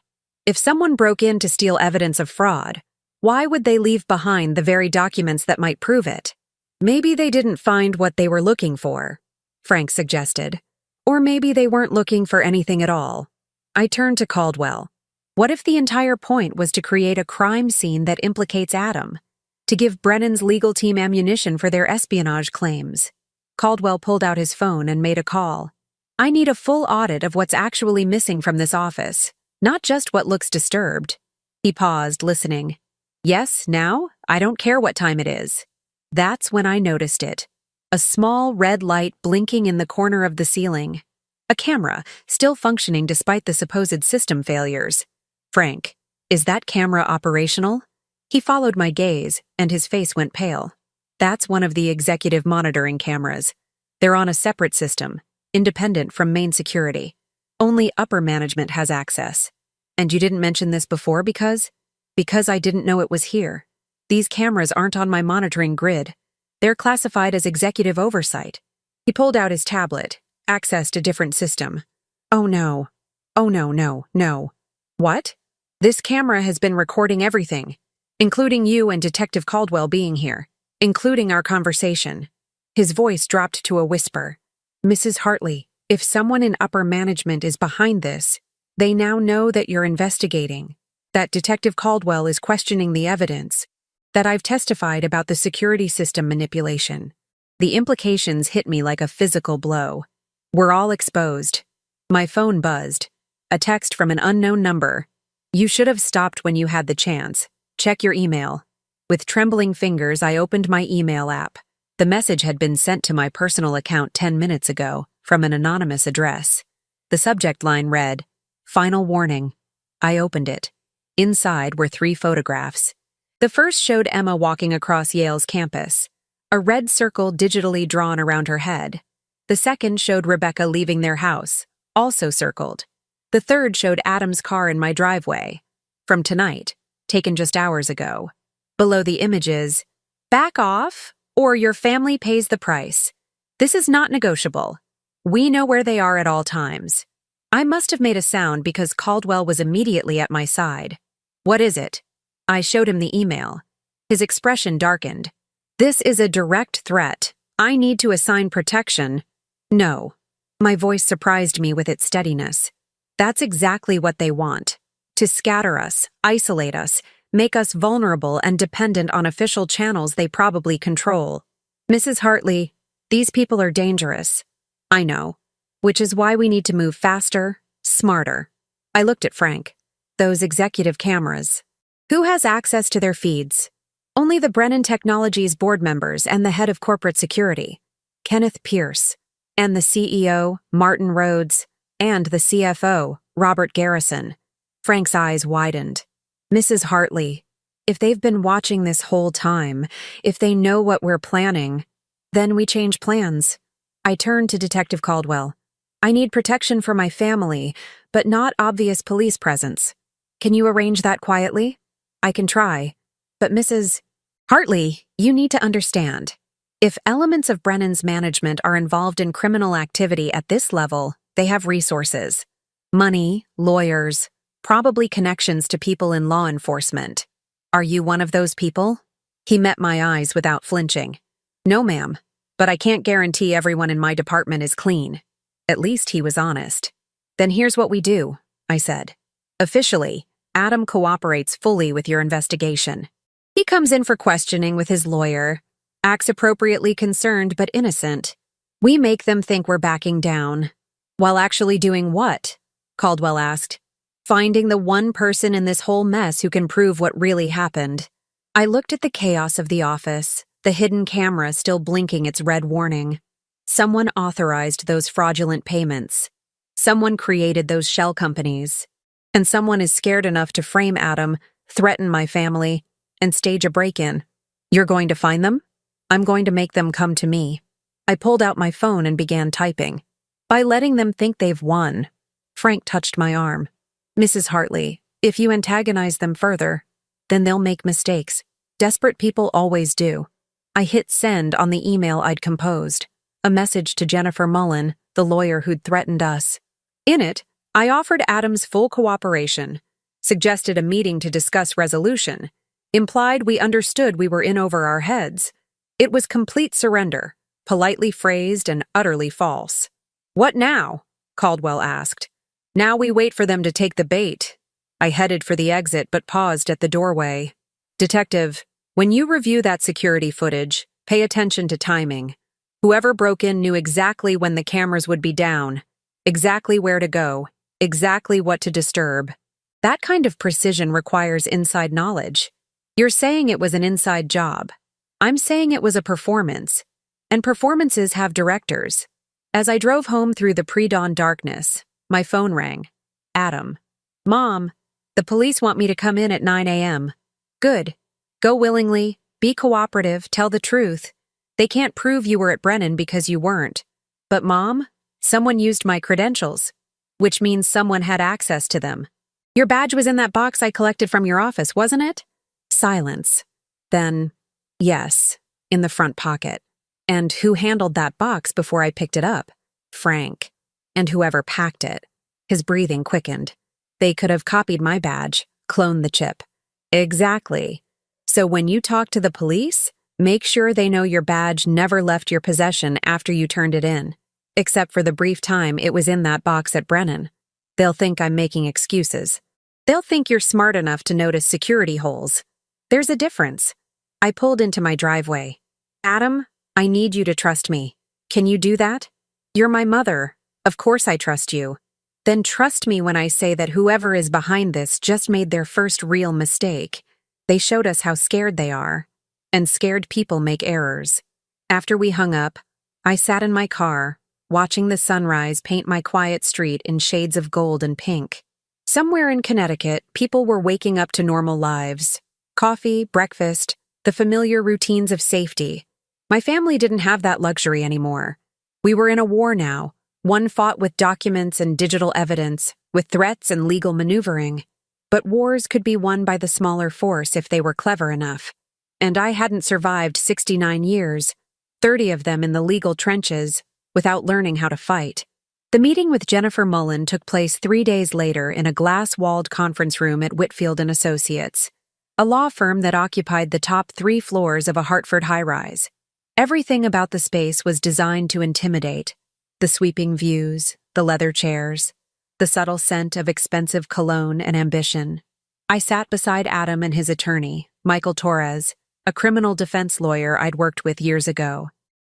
If someone broke in to steal evidence of fraud, why would they leave behind the very documents that might prove it? Maybe they didn't find what they were looking for, Frank suggested. Or maybe they weren't looking for anything at all. I turned to Caldwell. What if the entire point was to create a crime scene that implicates Adam? To give Brennan's legal team ammunition for their espionage claims? Caldwell pulled out his phone and made a call. I need a full audit of what's actually missing from this office, not just what looks disturbed. He paused, listening. Yes, now? I don't care what time it is. That's when I noticed it. A small red light blinking in the corner of the ceiling. A camera, still functioning despite the supposed system failures. Frank, is that camera operational? He followed my gaze, and his face went pale. That's one of the executive monitoring cameras. They're on a separate system, independent from main security. Only upper management has access. And you didn't mention this before because? Because I didn't know it was here. These cameras aren't on my monitoring grid. They're classified as executive oversight. He pulled out his tablet, accessed a different system. Oh no. Oh no. What? This camera has been recording everything, including you and Detective Caldwell being here, including our conversation. His voice dropped to a whisper. Mrs. Hartley, if someone in upper management is behind this, they now know that you're investigating, that Detective Caldwell is questioning the evidence, that I've testified about the security system manipulation. The implications hit me like a physical blow. We're all exposed. My phone buzzed. A text from an unknown number. You should have stopped when you had the chance. Check your email. With trembling fingers, I opened my email app. The message had been sent to my personal account 10 minutes ago, from an anonymous address. The subject line read, Final warning. I opened it. Inside were 3 photographs. The first showed Emma walking across Yale's campus, a red circle digitally drawn around her head. The second showed Rebecca leaving their house, also circled. The third showed Adam's car in my driveway, from tonight, taken just hours ago. Below the images, back off, or your family pays the price. This is not negotiable. We know where they are at all times. I must have made a sound because Caldwell was immediately at my side. What is it? I showed him the email. His expression darkened. This is a direct threat. I need to assign protection. No. My voice surprised me with its steadiness. That's exactly what they want. To scatter us, isolate us, make us vulnerable and dependent on official channels they probably control. Mrs. Hartley, these people are dangerous. I know. Which is why we need to move faster, smarter. I looked at Frank. Those executive cameras. Who has access to their feeds? Only the Brennan Technologies board members and the head of corporate security, Kenneth Pierce, and the CEO, Martin Rhodes, and the CFO, Robert Garrison. Frank's eyes widened. Mrs. Hartley, if they've been watching this whole time, if they know what we're planning, then we change plans. I turned to Detective Caldwell. I need protection for my family, but not obvious police presence. Can you arrange that quietly? I can try. But Mrs. Hartley, you need to understand. If elements of Brennan's management are involved in criminal activity at this level, they have resources. Money, lawyers, probably connections to people in law enforcement. Are you one of those people? He met my eyes without flinching. No, ma'am, but I can't guarantee everyone in my department is clean. At least he was honest. Then here's what we do, I said. Officially, Adam cooperates fully with your investigation. He comes in for questioning with his lawyer, acts appropriately concerned but innocent. We make them think we're backing down. While actually doing what? Caldwell asked. Finding the one person in this whole mess who can prove what really happened. I looked at the chaos of the office, the hidden camera still blinking its red warning. Someone authorized those fraudulent payments. Someone created those shell companies. And someone is scared enough to frame Adam, threaten my family, and stage a break-in. You're going to find them? I'm going to make them come to me. I pulled out my phone and began typing. By letting them think they've won. Frank touched my arm. Mrs. Hartley, if you antagonize them further, then they'll make mistakes. Desperate people always do. I hit send on the email I'd composed. A message to Jennifer Mullen, the lawyer who'd threatened us. In it, I offered Adam's full cooperation, suggested a meeting to discuss resolution, implied we understood we were in over our heads. It was complete surrender, politely phrased and utterly false. "What now?" Caldwell asked. "Now we wait for them to take the bait." I headed for the exit but paused at the doorway. "Detective, when you review that security footage, pay attention to timing. Whoever broke in knew exactly when the cameras would be down, exactly where to go, exactly what to disturb. That kind of precision requires inside knowledge. You're saying it was an inside job. I'm saying it was a performance. And performances have directors." As I drove home through the pre-dawn darkness, my phone rang. Adam. "Mom, the police want me to come in at 9 a.m. "Good. Go willingly, be cooperative, tell the truth. They can't prove you were at Brennan because you weren't. But Mom, someone used my credentials, which means someone had access to them. Your badge was in that box I collected from your office, wasn't it?" Silence. Then, "Yes, in the front pocket. And who handled that box before I picked it up? Frank. And whoever packed it." His breathing quickened. "They could have copied my badge, cloned the chip." "Exactly. So when you talk to the police, make sure they know your badge never left your possession after you turned it in, except for the brief time it was in that box at Brennan. They'll think I'm making excuses. They'll think you're smart enough to notice security holes. There's a difference." I pulled into my driveway. "Adam, I need you to trust me. Can you do that? You're my mother. Of course I trust you. Then trust me when I say that whoever is behind this just made their first real mistake. They showed us how scared they are. And scared people make errors." After we hung up, I sat in my car, watching the sunrise paint my quiet street in shades of gold and pink. Somewhere in Connecticut, people were waking up to normal lives. Coffee, breakfast, the familiar routines of safety. My family didn't have that luxury anymore. We were in a war now, one fought with documents and digital evidence, with threats and legal maneuvering. But wars could be won by the smaller force if they were clever enough. And I hadn't survived 69 years, 30 of them in the legal trenches, without learning how to fight. The meeting with Jennifer Mullen took place 3 days later in a glass-walled conference room at Whitfield & Associates, a law firm that occupied the top 3 floors of a Hartford high-rise. Everything about the space was designed to intimidate. The sweeping views, the leather chairs, the subtle scent of expensive cologne and ambition. I sat beside Adam and his attorney, Michael Torres, a criminal defense lawyer I'd worked with years ago.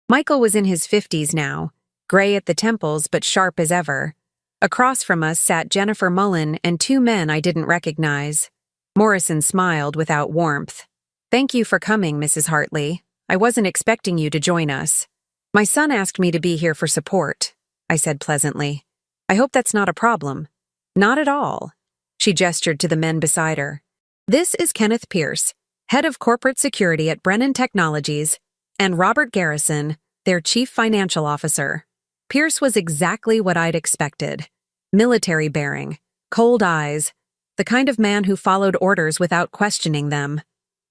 Michael was in his 50s now, gray at the temples but sharp as ever. Across from us sat Jennifer Mullen and 2 men I didn't recognize. Morrison smiled without warmth. "Thank you for coming, Mrs. Hartley. I wasn't expecting you to join us. My son asked me to be here for support," I said pleasantly. "I hope that's not a problem." "Not at all." She gestured to the men beside her. "This is Kenneth Pierce, head of corporate security at Brennan Technologies, and Robert Garrison, their chief financial officer." Pierce was exactly what I'd expected. Military bearing, cold eyes, the kind of man who followed orders without questioning them.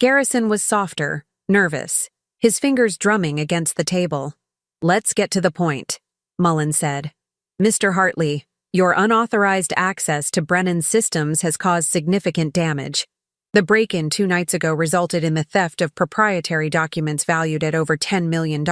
Garrison was softer, nervous, his fingers drumming against the table. "Let's get to the point," Mullen said. "Mr. Hartley, your unauthorized access to Brennan's systems has caused significant damage. The break-in 2 nights ago resulted in the theft of proprietary documents valued at over $10 million.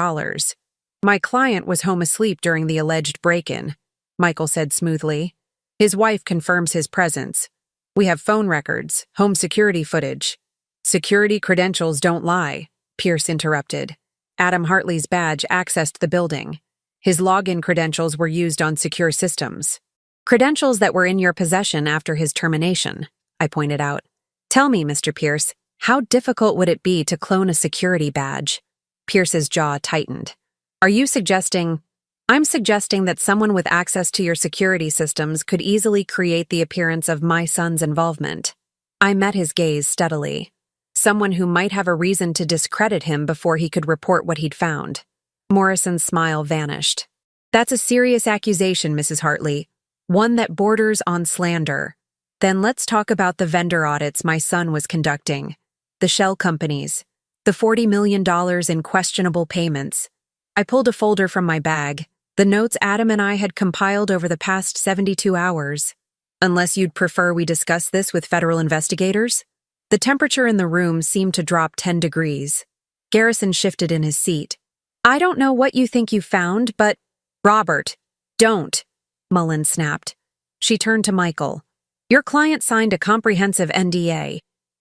My client was home asleep during the alleged break-in," Michael said smoothly. "His wife confirms his presence. We have phone records, home security footage." "Security credentials don't lie," Pierce interrupted. "Adam Hartley's badge accessed the building. His login credentials were used on secure systems. Credentials that were in your possession after his termination," I pointed out. "Tell me, Mr. Pierce, how difficult would it be to clone a security badge?" Pierce's jaw tightened. "Are you suggesting—" "I'm suggesting that someone with access to your security systems could easily create the appearance of my son's involvement." I met his gaze steadily. Someone who might have a reason to discredit him before he could report what he'd found. Morrison's smile vanished. "That's a serious accusation, Mrs. Hartley. One that borders on slander. Then let's talk about the vendor audits my son was conducting. The shell companies. The $40 million in questionable payments." I pulled a folder from my bag, The notes Adam and I had compiled over the past 72 hours. Unless you'd prefer we discuss this with federal investigators? The temperature in the room seemed to drop 10 degrees. Garrison shifted in his seat. I don't know what you think you found, but… Robert, don't, Mullen snapped. She turned to Michael. Your client signed a comprehensive NDA.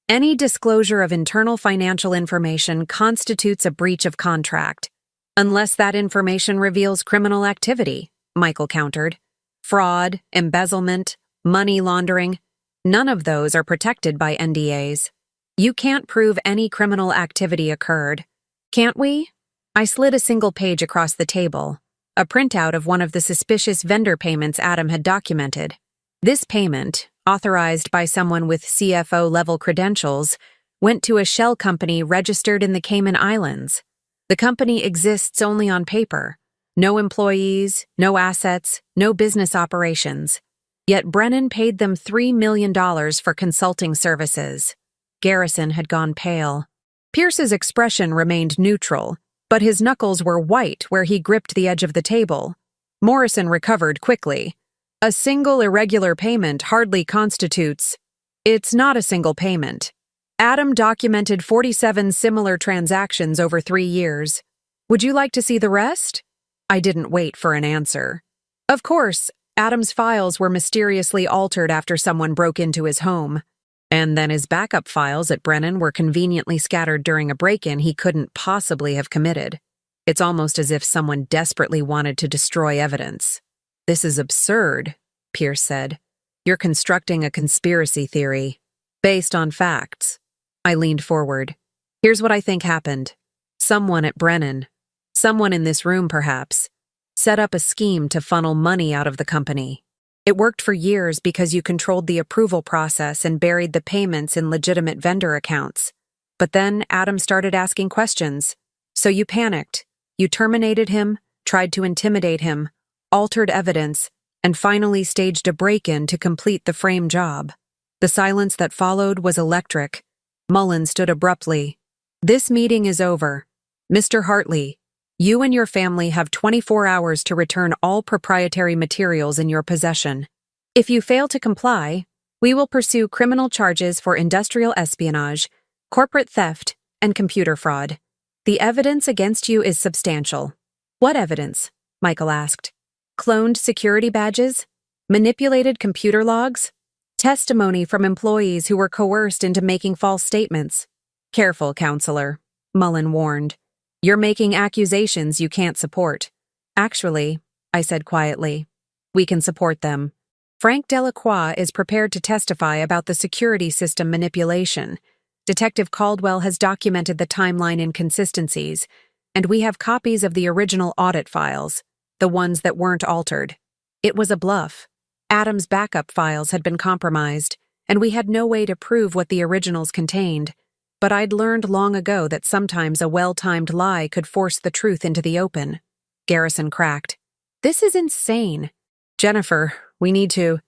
Any disclosure of internal financial information constitutes a breach of contract. Unless that information reveals criminal activity, Michael countered. Fraud, embezzlement, money laundering, none of those are protected by NDAs. You can't prove any criminal activity occurred. Can't we? I slid a single page across the table, a printout of one of the suspicious vendor payments Adam had documented. This payment, authorized by someone with CFO-level credentials, went to a shell company registered in the Cayman Islands. The company exists only on paper. No employees, no assets, no business operations. Yet Brennan paid them $3 million for consulting services. Garrison had gone pale. Pierce's expression remained neutral, but his knuckles were white where he gripped the edge of the table. Morrison recovered quickly. A single irregular payment hardly constitutes… It's not a single payment. Adam documented 47 similar transactions over 3 years. Would you like to see the rest? I didn't wait for an answer. Of course, Adam's files were mysteriously altered after someone broke into his home. And then his backup files at Brennan were conveniently scattered during a break-in he couldn't possibly have committed. It's almost as if someone desperately wanted to destroy evidence. This is absurd, Pierce said. You're constructing a conspiracy theory, based on facts. I leaned forward. Here's what I think happened. Someone at Brennan, someone in this room perhaps, set up a scheme to funnel money out of the company. It worked for years because you controlled the approval process and buried the payments in legitimate vendor accounts. But then Adam started asking questions. So you panicked. You terminated him, tried to intimidate him, altered evidence, and finally staged a break-in to complete the frame job. The silence that followed was electric. Mullen stood abruptly. This meeting is over. Mr. Hartley, you and your family have 24 hours to return all proprietary materials in your possession. If you fail to comply, we will pursue criminal charges for industrial espionage, corporate theft, and computer fraud. The evidence against you is substantial. What evidence? Michael asked. Cloned security badges? Manipulated computer logs? Testimony from employees who were coerced into making false statements. Careful, counselor, Mullen warned. You're making accusations you can't support. Actually, I said quietly, we can support them. Frank Delacroix is prepared to testify about the security system manipulation. Detective Caldwell has documented the timeline inconsistencies, and we have copies of the original audit files, the ones that weren't altered. It was a bluff. Adam's backup files had been compromised, and we had no way to prove what the originals contained. But I'd learned long ago that sometimes a well-timed lie could force the truth into the open. Garrison cracked. This is insane. Jennifer, we need to…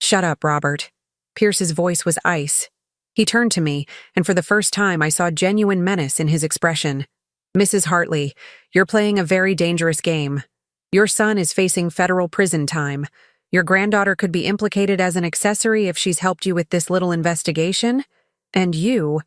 Shut up, Robert. Pierce's voice was ice. He turned to me, and for the first time I saw genuine menace in his expression. Mrs. Hartley, you're playing a very dangerous game. Your son is facing federal prison time. Your granddaughter could be implicated as an accessory if she's helped you with this little investigation. And you…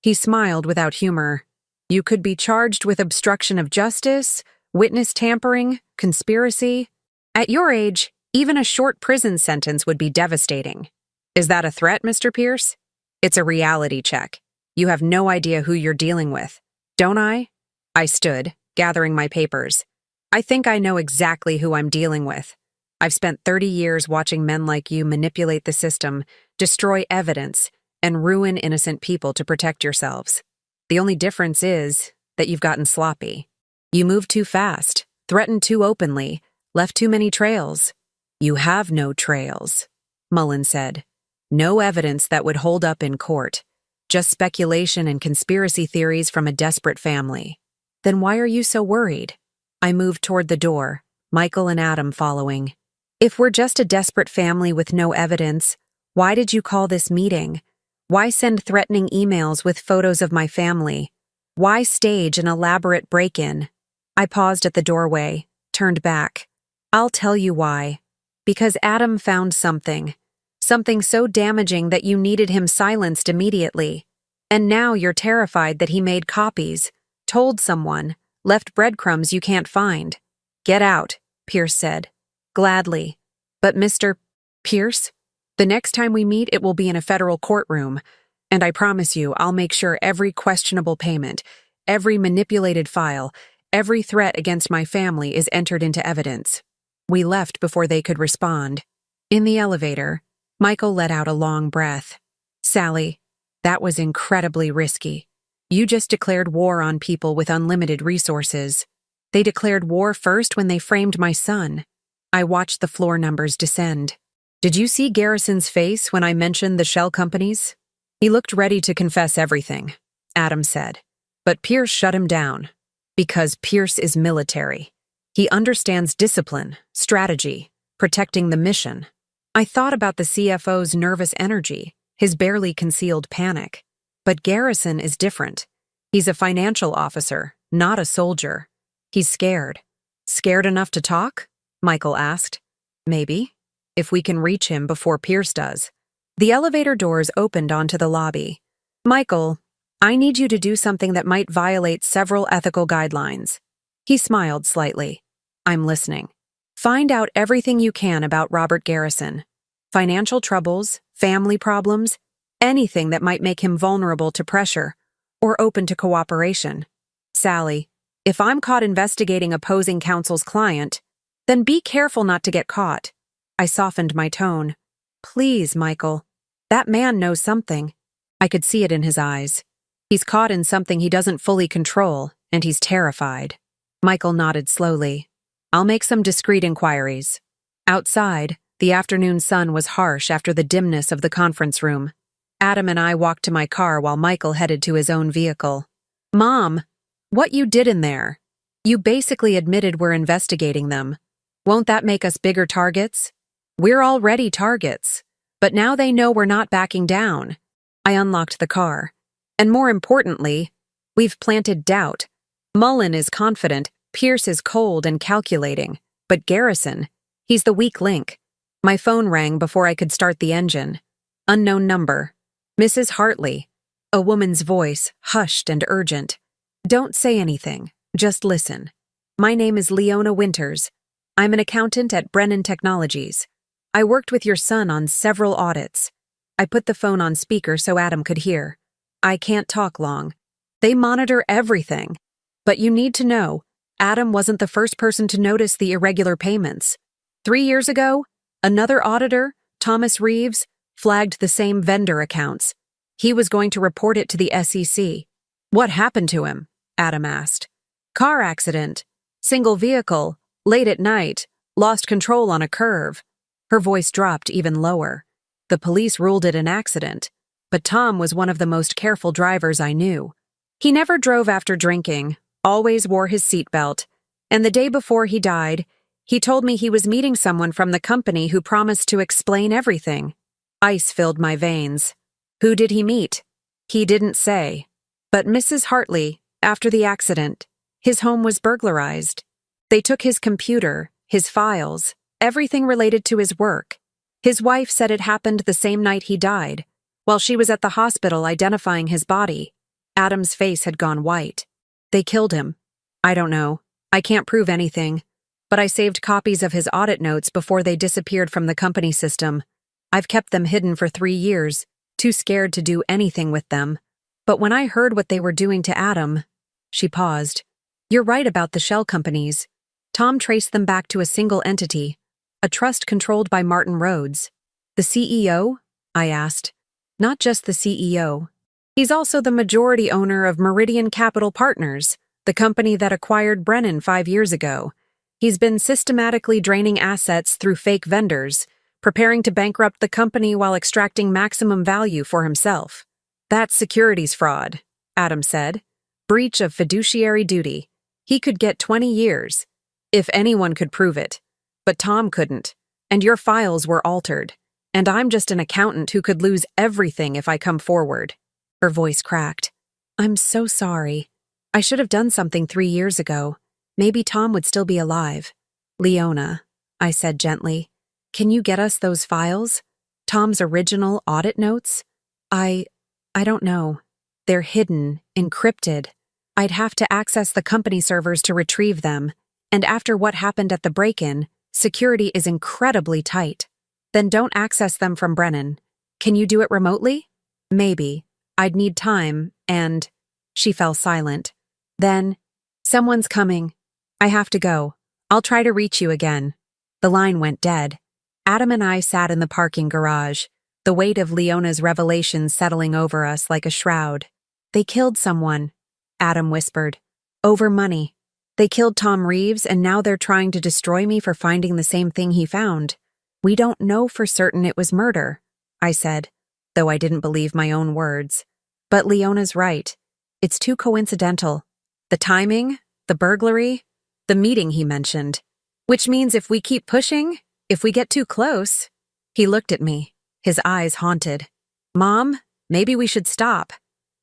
He smiled without humor. You could be charged with obstruction of justice, witness tampering, conspiracy. At your age, even a short prison sentence would be devastating. Is that a threat, Mr. Pierce? It's a reality check. You have no idea who you're dealing with. Don't I? I stood, gathering my papers. I think I know exactly who I'm dealing with. I've spent 30 years watching men like you manipulate the system, destroy evidence, and ruin innocent people to protect yourselves. The only difference is that you've gotten sloppy. You moved too fast, threatened too openly, left too many trails. You have no trails, Mullen said. No evidence that would hold up in court. Just speculation and conspiracy theories from a desperate family. Then why are you so worried? I moved toward the door, Michael and Adam following. If we're just a desperate family with no evidence, why did you call this meeting? Why send threatening emails with photos of my family? Why stage an elaborate break-in? I paused at the doorway, turned back. I'll tell you why. Because Adam found something. Something so damaging that you needed him silenced immediately. And now you're terrified that he made copies, told someone, left breadcrumbs you can't find. Get out, Pierce said. Gladly. But Mr. Pierce? The next time we meet, it will be in a federal courtroom. And I promise you, I'll make sure every questionable payment, every manipulated file, every threat against my family is entered into evidence. We left before they could respond. In the elevator, Michael let out a long breath. Sally, that was incredibly risky. You just declared war on people with unlimited resources. They declared war first when they framed my son. I watched the floor numbers descend. Did you see Garrison's face when I mentioned the shell companies? He looked ready to confess everything, Adam said. But Pierce shut him down. Because Pierce is military. He understands discipline, strategy, protecting the mission. I thought about the CFO's nervous energy, his barely concealed panic. But Garrison is different. He's a financial officer, not a soldier. He's scared. Scared enough to talk? Michael asked. Maybe, if we can reach him before Pierce does. The elevator doors opened onto the lobby. Michael, I need you to do something that might violate several ethical guidelines. He smiled slightly. I'm listening. Find out everything you can about Robert Garrison. Financial troubles, family problems, anything that might make him vulnerable to pressure or open to cooperation. Sally, if I'm caught investigating opposing counsel's client, then be careful not to get caught. I softened my tone. Please, Michael. That man knows something. I could see it in his eyes. He's caught in something he doesn't fully control, and he's terrified. Michael nodded slowly. I'll make some discreet inquiries. Outside, the afternoon sun was harsh after the dimness of the conference room. Adam and I walked to my car while Michael headed to his own vehicle. Mom, what you did in there? You basically admitted we're investigating them. Won't that make us bigger targets? We're already targets, but now they know we're not backing down. I unlocked the car. And more importantly, we've planted doubt. Mullen is confident, Pierce is cold and calculating, but Garrison, he's the weak link. My phone rang before I could start the engine. Unknown number. Mrs. Hartley. A woman's voice, hushed and urgent. Don't say anything, just listen. My name is Leona Winters. I'm an accountant at Brennan Technologies. I worked with your son on several audits. I put the phone on speaker so Adam could hear. I can't talk long. They monitor everything. But you need to know, Adam wasn't the first person to notice the irregular payments. 3 years ago, another auditor, Thomas Reeves, flagged the same vendor accounts. He was going to report it to the SEC. What happened to him? Adam asked. Car accident. Single vehicle. Late at night. Lost control on a curve. Her voice dropped even lower. The police ruled it an accident. But Tom was one of the most careful drivers I knew. He never drove after drinking, always wore his seatbelt, and the day before he died, he told me he was meeting someone from the company who promised to explain everything. Ice filled my veins. Who did he meet? He didn't say. But Mrs. Hartley, after the accident, his home was burglarized. They took his computer, his files, everything related to his work. His wife said it happened the same night he died, while she was at the hospital identifying his body. Adam's face had gone white. They killed him. I don't know. I can't prove anything. But I saved copies of his audit notes before they disappeared from the company system. I've kept them hidden for 3 years, too scared to do anything with them. But when I heard what they were doing to Adam, she paused. You're right about the shell companies. Tom traced them back to a single entity, a trust controlled by Martin Rhodes. The CEO? I asked. Not just the CEO. He's also the majority owner of Meridian Capital Partners, the company that acquired Brennan 5 years ago. He's been systematically draining assets through fake vendors, preparing to bankrupt the company while extracting maximum value for himself. That's securities fraud, Adam said. Breach of fiduciary duty. He could get 20 years, if anyone could prove it. But Tom couldn't, and your files were altered. And I'm just an accountant who could lose everything if I come forward. Her voice cracked. I'm so sorry. I should have done something 3 years ago. Maybe Tom would still be alive. Leona, I said gently. Can you get us those files? Tom's original audit notes? I don't know. They're hidden, encrypted. I'd have to access the company servers to retrieve them, and after what happened at the break-in, security is incredibly tight. Then don't access them from Brennan. Can you do it remotely? Maybe. I'd need time, and… She fell silent. Then, someone's coming. I have to go. I'll try to reach you again. The line went dead. Adam and I sat in the parking garage, the weight of Leona's revelations settling over us like a shroud. They killed someone, Adam whispered. Over money. They killed Tom Reeves, and now they're trying to destroy me for finding the same thing he found. We don't know for certain it was murder, I said, though I didn't believe my own words. But Leona's right. It's too coincidental. The timing, the burglary, the meeting he mentioned. Which means if we keep pushing, if we get too close… He looked at me, his eyes haunted. Mom, maybe we should stop.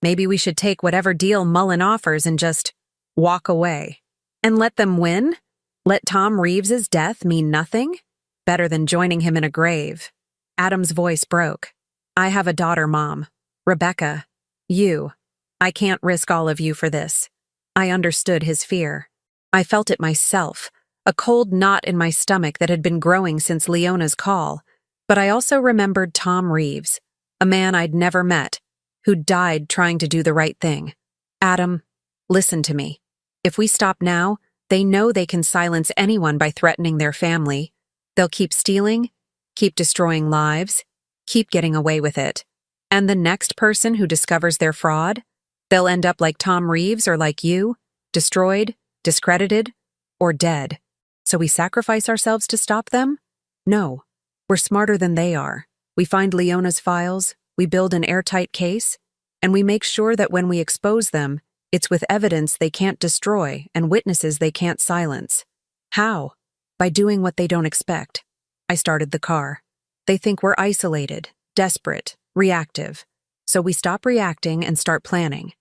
Maybe we should take whatever deal Mullen offers and just walk away. And let them win? Let Tom Reeves's death mean nothing? Better than joining him in a grave. Adam's voice broke. I have a daughter, Mom. Rebecca. You. I can't risk all of you for this. I understood his fear. I felt it myself, a cold knot in my stomach that had been growing since Leona's call. But I also remembered Tom Reeves, a man I'd never met, who died trying to do the right thing. Adam, listen to me. If we stop now, they know they can silence anyone by threatening their family. They'll keep stealing, keep destroying lives, keep getting away with it. And the next person who discovers their fraud, they'll end up like Tom Reeves or like you, destroyed, discredited, or dead. So we sacrifice ourselves to stop them? No. We're smarter than they are. We find Leona's files, we build an airtight case, and we make sure that when we expose them, it's with evidence they can't destroy and witnesses they can't silence. How? By doing what they don't expect. I started the car. They think we're isolated, desperate, reactive. So we stop reacting and start planning.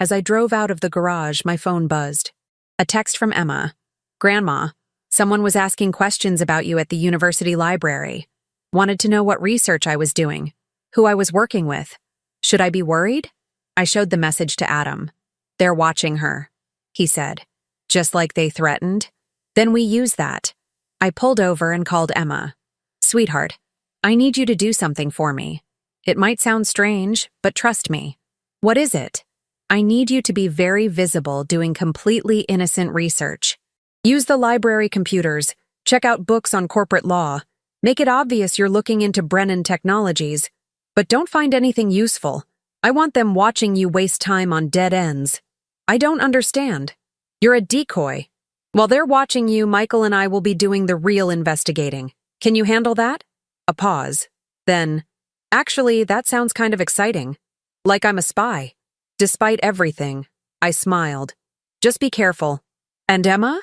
As I drove out of the garage, my phone buzzed. A text from Emma. Grandma, someone was asking questions about you at the university library. Wanted to know what research I was doing, who I was working with. Should I be worried? I showed the message to Adam. They're watching her, he said. Just like they threatened? Then we use that. I pulled over and called Emma. Sweetheart, I need you to do something for me. It might sound strange, but trust me. What is it? I need you to be very visible doing completely innocent research. Use the library computers, check out books on corporate law, make it obvious you're looking into Brennan Technologies, but don't find anything useful. I want them watching you waste time on dead ends. I don't understand. You're a decoy. While they're watching you, Michael and I will be doing the real investigating. Can you handle that? A pause. Then, actually, that sounds kind of exciting. Like I'm a spy. Despite everything, I smiled. Just be careful. And Emma?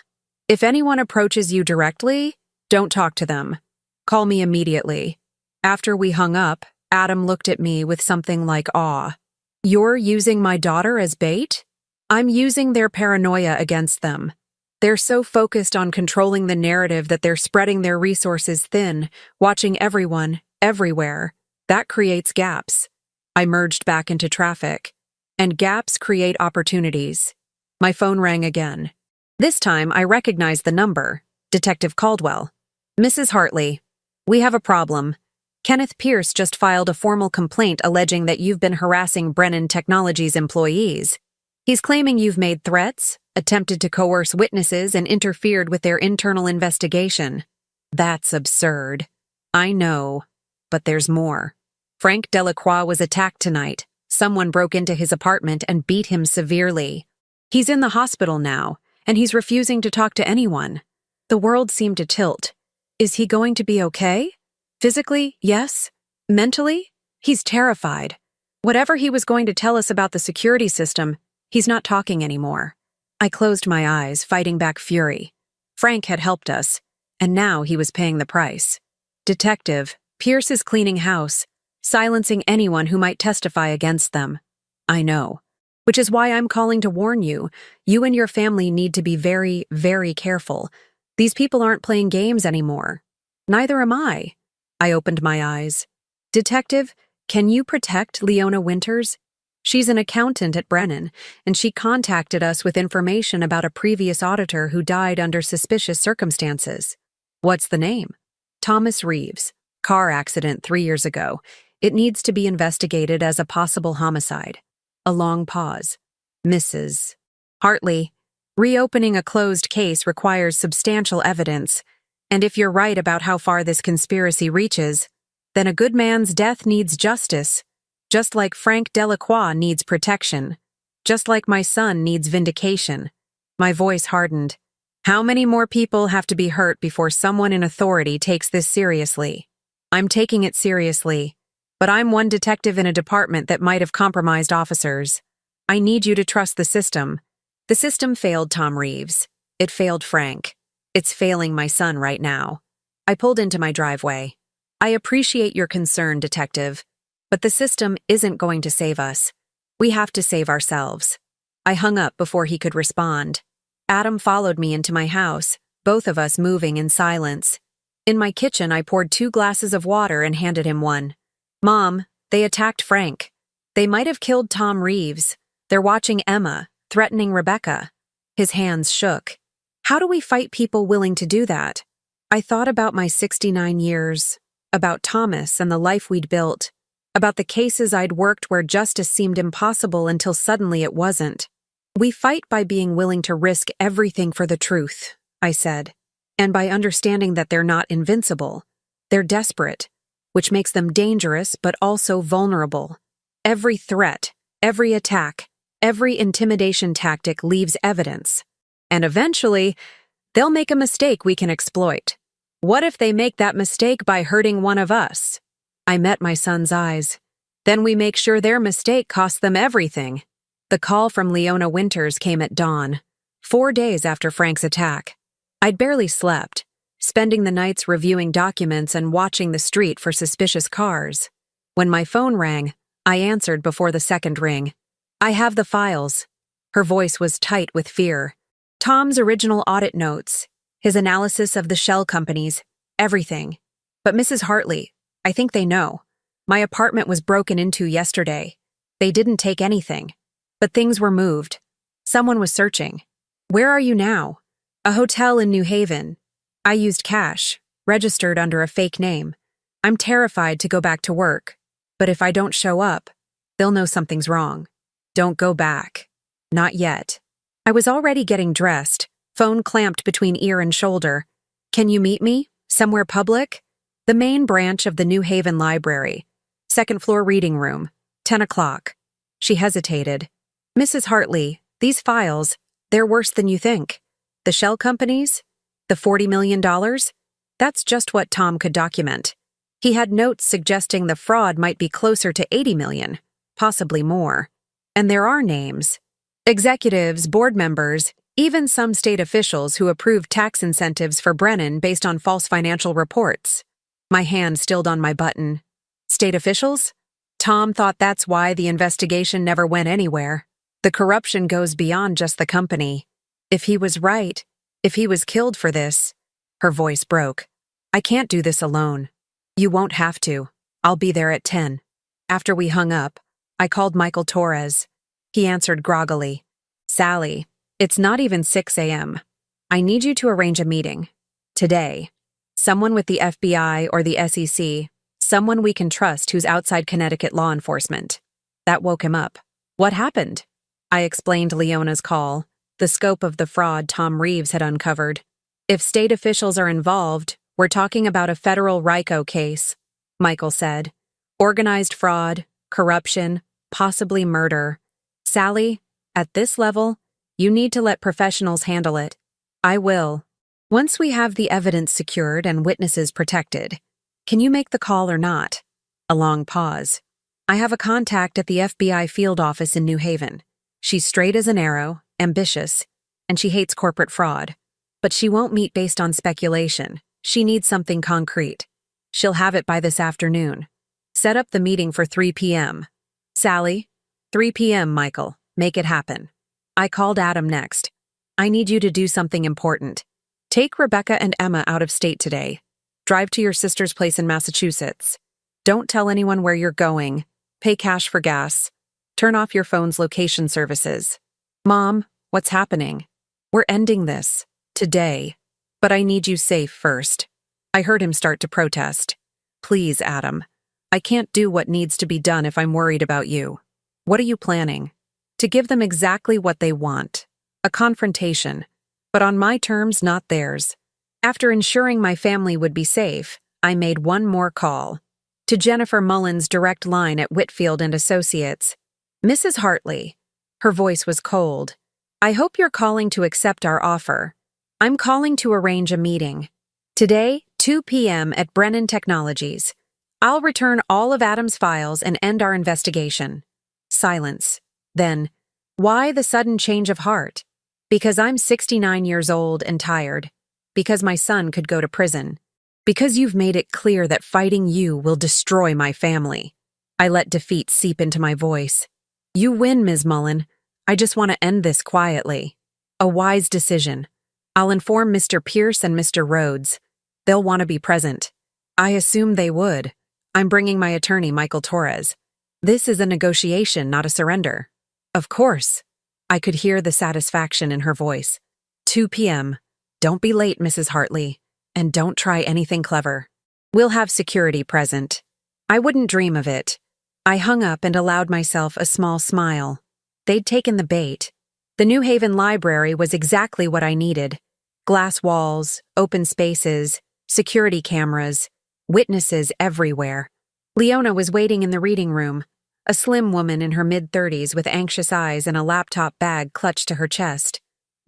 If anyone approaches you directly, don't talk to them. Call me immediately. After we hung up, Adam looked at me with something like awe. You're using my daughter as bait? I'm using their paranoia against them. They're so focused on controlling the narrative that they're spreading their resources thin, watching everyone, everywhere. That creates gaps. I merged back into traffic. And gaps create opportunities. My phone rang again. This time I recognized the number, Detective Caldwell. Mrs. Hartley, we have a problem. Kenneth Pierce just filed a formal complaint alleging that you've been harassing Brennan Technologies employees. He's claiming you've made threats, attempted to coerce witnesses, and interfered with their internal investigation. That's absurd. I know. But there's more. Frank Delacroix was attacked tonight. Someone broke into his apartment and beat him severely. He's in the hospital now, and he's refusing to talk to anyone. The world seemed to tilt. Is he going to be okay? Physically, yes. Mentally, he's terrified. Whatever he was going to tell us about the security system, he's not talking anymore. I closed my eyes, fighting back fury. Frank had helped us, and now he was paying the price. Detective, Pierce is cleaning house, silencing anyone who might testify against them. I know. Which is why I'm calling to warn you. You and your family need to be very, very careful. These people aren't playing games anymore. Neither am I. I opened my eyes. Detective, can you protect Leona Winters? She's an accountant at Brennan, and she contacted us with information about a previous auditor who died under suspicious circumstances. What's the name? Thomas Reeves. Car accident 3 years ago. It needs to be investigated as a possible homicide. A long pause. Mrs. Hartley, reopening a closed case requires substantial evidence, and if you're right about how far this conspiracy reaches, then a good man's death needs justice. Just like Frank Delacroix needs protection. Just like my son needs vindication. My voice hardened. How many more people have to be hurt before someone in authority takes this seriously? I'm taking it seriously, but I'm one detective in a department that might have compromised officers. I need you to trust the system. The system failed Tom Reeves. It failed Frank. It's failing my son right now. I pulled into my driveway. I appreciate your concern, detective. But the system isn't going to save us. We have to save ourselves. I hung up before he could respond. Adam followed me into my house, both of us moving in silence. In my kitchen, I poured 2 glasses of water and handed him one. Mom, they attacked Frank. They might have killed Tom Reeves. They're watching Emma, threatening Rebecca. His hands shook. How do we fight people willing to do that? I thought about my 69 years, about Thomas and the life we'd built. About the cases I'd worked where justice seemed impossible until suddenly it wasn't. We fight by being willing to risk everything for the truth, I said, and by understanding that they're not invincible. They're desperate, which makes them dangerous but also vulnerable. Every threat, every attack, every intimidation tactic leaves evidence. And eventually, they'll make a mistake we can exploit. What if they make that mistake by hurting one of us? I met my son's eyes. Then we make sure their mistake costs them everything. The call from Leona Winters came at dawn, 4 days after Frank's attack. I'd barely slept, spending the nights reviewing documents and watching the street for suspicious cars. When my phone rang, I answered before the second ring. I have the files. Her voice was tight with fear. Tom's original audit notes, his analysis of the shell companies, everything. But Mrs. Hartley, I think they know. My apartment was broken into yesterday. They didn't take anything. But things were moved. Someone was searching. Where are you now? A hotel in New Haven. I used cash, registered under a fake name. I'm terrified to go back to work. But if I don't show up, they'll know something's wrong. Don't go back. Not yet. I was already getting dressed, phone clamped between ear and shoulder. Can you meet me? Somewhere public? The main branch of the New Haven Library. Second floor reading room. 10 o'clock. She hesitated. Mrs. Hartley, these files, they're worse than you think. The shell companies? The $40 million? That's just what Tom could document. He had notes suggesting the fraud might be closer to 80 million, possibly more. And there are names. Executives, board members, even some state officials who approved tax incentives for Brennan based on false financial reports. My hand stilled on my button. State officials? Tom thought that's why the investigation never went anywhere. The corruption goes beyond just the company. If he was right, if he was killed for this, her voice broke. I can't do this alone. You won't have to. I'll be there at 10. After we hung up, I called Michael Torres. He answered groggily. Sally, it's not even 6 a.m. I need you to arrange a meeting. Today. Someone with the FBI or the SEC. Someone we can trust who's outside Connecticut law enforcement. That woke him up. What happened? I explained Leona's call, the scope of the fraud Tom Reeves had uncovered. If state officials are involved, we're talking about a federal RICO case, Michael said. Organized fraud, corruption, possibly murder. Sally, at this level, you need to let professionals handle it. I will. Once we have the evidence secured and witnesses protected, can you make the call or not? A long pause. I have a contact at the FBI field office in New Haven. She's straight as an arrow, ambitious, and she hates corporate fraud. But she won't meet based on speculation. She needs something concrete. She'll have it by this afternoon. Set up the meeting for 3 p.m. Sally, 3 p.m., Michael. Make it happen. I called Adam next. I need you to do something important. Take Rebecca and Emma out of state today. Drive to your sister's place in Massachusetts. Don't tell anyone where you're going. Pay cash for gas. Turn off your phone's location services. Mom, what's happening? We're ending this. Today. But I need you safe first. I heard him start to protest. Please, Adam. I can't do what needs to be done if I'm worried about you. What are you planning? To give them exactly what they want. A confrontation. But on my terms, not theirs. After ensuring my family would be safe, I made one more call. To Jennifer Mullen's direct line at Whitfield and Associates. Mrs. Hartley. Her voice was cold. I hope you're calling to accept our offer. I'm calling to arrange a meeting. Today, 2 p.m. at Brennan Technologies. I'll return all of Adam's files and end our investigation. Silence. Then, why the sudden change of heart? Because I'm 69 years old and tired. Because my son could go to prison. Because you've made it clear that fighting you will destroy my family. I let defeat seep into my voice. You win, Ms. Mullen. I just want to end this quietly. A wise decision. I'll inform Mr. Pierce and Mr. Rhodes. They'll want to be present. I assume they would. I'm bringing my attorney, Michael Torres. This is a negotiation, not a surrender. Of course. I could hear the satisfaction in her voice. 2 p.m. Don't be late, Mrs. Hartley. And don't try anything clever. We'll have security present. I wouldn't dream of it. I hung up and allowed myself a small smile. They'd taken the bait. The New Haven Library was exactly what I needed. Glass walls, open spaces, security cameras, witnesses everywhere. Leona was waiting in the reading room, a slim woman in her mid-30s with anxious eyes and a laptop bag clutched to her chest.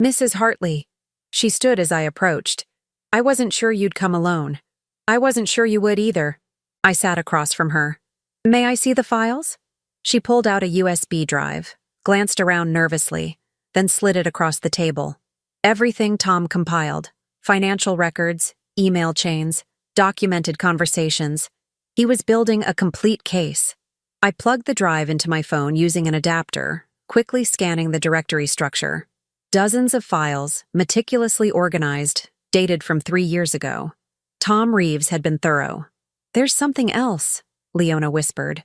Mrs. Hartley. She stood as I approached. I wasn't sure you'd come alone. I wasn't sure you would either. I sat across from her. May I see the files? She pulled out a USB drive, glanced around nervously, then slid it across the table. Everything Tom compiled. Financial records, email chains, documented conversations. He was building a complete case. I plugged the drive into my phone using an adapter, quickly scanning the directory structure. Dozens of files, meticulously organized, dated from 3 years ago. Tom Reeves had been thorough. There's something else, Leona whispered.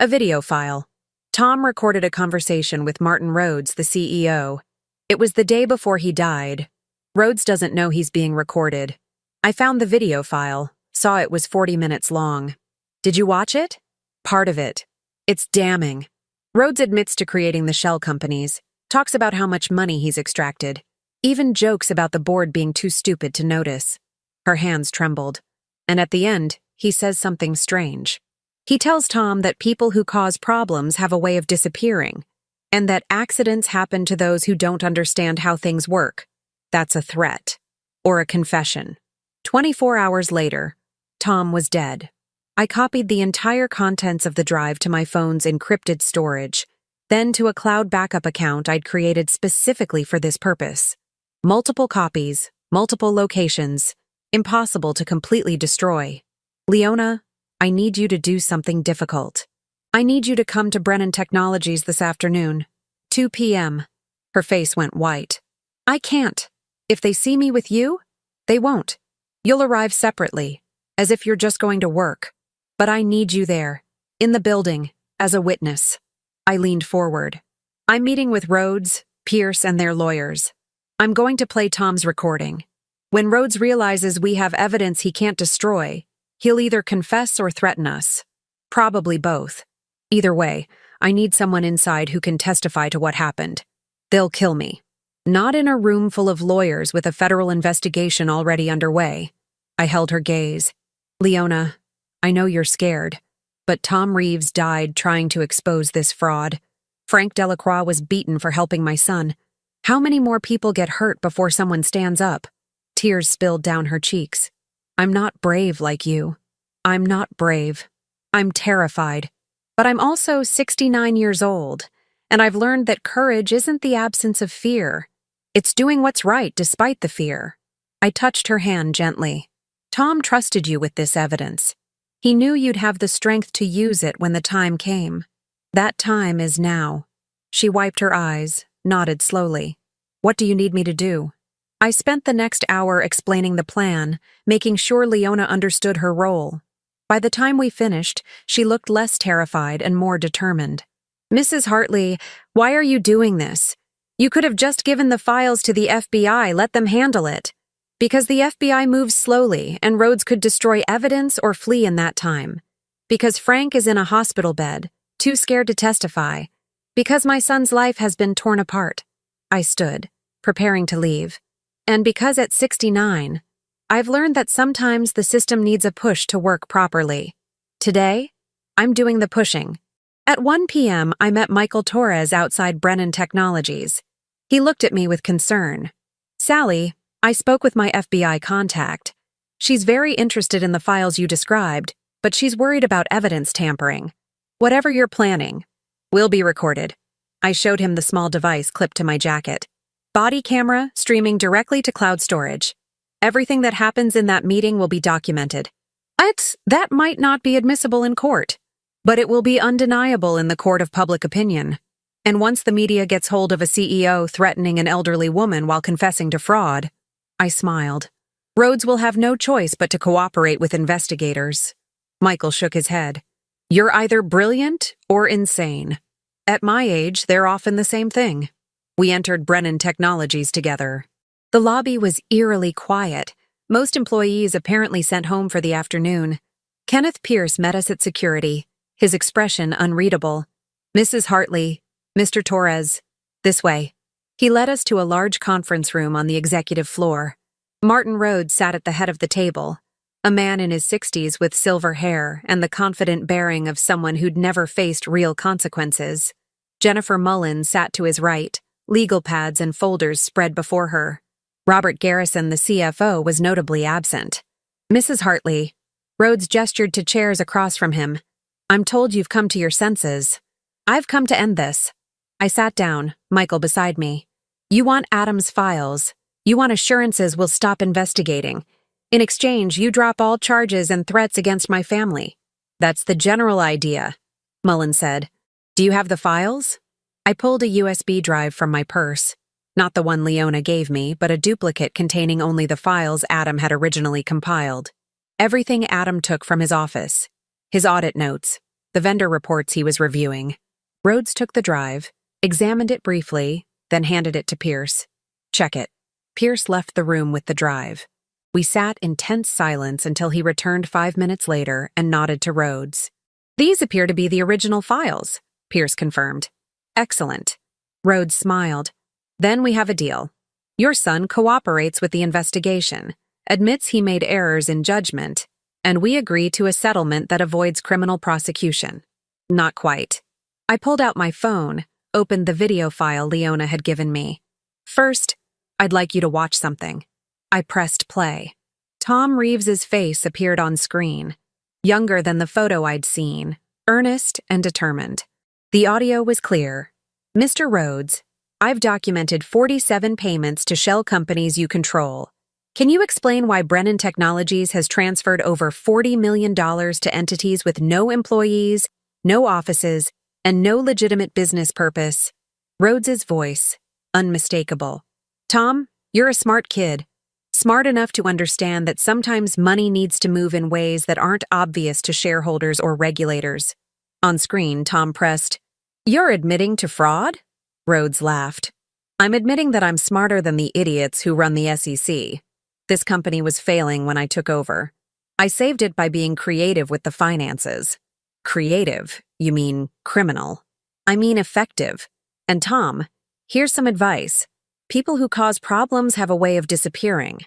A video file. Tom recorded a conversation with Martin Rhodes, the CEO. It was the day before he died. Rhodes doesn't know he's being recorded. I found the video file, saw it was 40 minutes long. Did you watch it? Part of it. It's damning. Rhodes admits to creating the shell companies, talks about how much money he's extracted, even jokes about the board being too stupid to notice. Her hands trembled. And at the end, he says something strange. He tells Tom that people who cause problems have a way of disappearing, and that accidents happen to those who don't understand how things work. That's a threat. Or a confession. 24 hours later, Tom was dead. I copied the entire contents of the drive to my phone's encrypted storage, then to a cloud backup account I'd created specifically for this purpose. Multiple copies, multiple locations, impossible to completely destroy. Leona, I need you to do something difficult. I need you to come to Brennan Technologies this afternoon. 2 p.m. Her face went white. I can't. If they see me with you, they won't. You'll arrive separately, as if you're just going to work. But I need you there, in the building, as a witness. I leaned forward. I'm meeting with Rhodes, Pierce, and their lawyers. I'm going to play Tom's recording. When Rhodes realizes we have evidence he can't destroy, he'll either confess or threaten us. Probably both. Either way, I need someone inside who can testify to what happened. They'll kill me. Not in a room full of lawyers with a federal investigation already underway. I held her gaze. Leona, I know you're scared, but Tom Reeves died trying to expose this fraud. Frank Delacroix was beaten for helping my son. How many more people get hurt before someone stands up? Tears spilled down her cheeks. I'm not brave like you. I'm not brave. I'm terrified. But I'm also 69 years old, and I've learned that courage isn't the absence of fear. It's doing what's right despite the fear. I touched her hand gently. Tom trusted you with this evidence. He knew you'd have the strength to use it when the time came. That time is now. She wiped her eyes, nodded slowly. What do you need me to do? I spent the next hour explaining the plan, making sure Leona understood her role. By the time we finished, she looked less terrified and more determined. "Mrs. Hartley, why are you doing this? You could have just given the files to the FBI, let them handle it. Because the FBI moves slowly, and Rhodes could destroy evidence or flee in that time. Because Frank is in a hospital bed, too scared to testify. Because my son's life has been torn apart." I stood, preparing to leave. "And because at 69, I've learned that sometimes the system needs a push to work properly. Today, I'm doing the pushing." At 1 p.m., I met Michael Torres outside Brennan Technologies. He looked at me with concern. "Sally, I spoke with my FBI contact. She's very interested in the files you described, but she's worried about evidence tampering. Whatever you're planning will be recorded." I showed him the small device clipped to my jacket. "Body camera streaming directly to cloud storage. Everything that happens in that meeting will be documented. That might not be admissible in court, but it will be undeniable in the court of public opinion. And once the media gets hold of a CEO threatening an elderly woman while confessing to fraud," I smiled, "Rhodes will have no choice but to cooperate with investigators." Michael shook his head. "You're either brilliant or insane. At my age, they're often the same thing." We entered Brennan Technologies together. The lobby was eerily quiet, most employees apparently sent home for the afternoon. Kenneth Pierce met us at security, his expression unreadable. "Mrs. Hartley, Mr. Torres, this way." He led us to a large conference room on the executive floor. Martin Rhodes sat at the head of the table, a man in his 60s with silver hair and the confident bearing of someone who'd never faced real consequences. Jennifer Mullen sat to his right, legal pads and folders spread before her. Robert Garrison, the CFO, was notably absent. "Mrs. Hartley," Rhodes gestured to chairs across from him, "I'm told you've come to your senses. I've come to end this." I sat down, Michael beside me. "You want Adam's files. You want assurances we'll stop investigating. In exchange, you drop all charges and threats against my family." "That's the general idea," Mullen said. "Do you have the files?" I pulled a USB drive from my purse. Not the one Leona gave me, but a duplicate containing only the files Adam had originally compiled. Everything Adam took from his office. His audit notes, the vendor reports he was reviewing. Rhodes took the drive, examined it briefly, then handed it to Pierce. "Check it." Pierce left the room with the drive. We sat in tense silence until he returned 5 minutes later and nodded to Rhodes. "These appear to be the original files," Pierce confirmed. "Excellent." Rhodes smiled. "Then we have a deal. Your son cooperates with the investigation, admits he made errors in judgment, and we agree to a settlement that avoids criminal prosecution." "Not quite." I pulled out my phone, opened the video file Leona had given me. "First, I'd like you to watch something." I pressed play. Tom Reeves's face appeared on screen, younger than the photo I'd seen, earnest and determined. The audio was clear. "Mr. Rhodes, I've documented 47 payments to shell companies you control. Can you explain why Brennan Technologies has transferred over $40 million to entities with no employees, no offices, and no legitimate business purpose?" Rhodes's voice, unmistakable. "Tom, you're a smart kid. Smart enough to understand that sometimes money needs to move in ways that aren't obvious to shareholders or regulators." On screen, Tom pressed, "You're admitting to fraud?" Rhodes laughed. "I'm admitting that I'm smarter than the idiots who run the SEC. This company was failing when I took over. I saved it by being creative with the finances." "Creative? You mean criminal?" "I mean effective. And Tom, here's some advice. People who cause problems have a way of disappearing.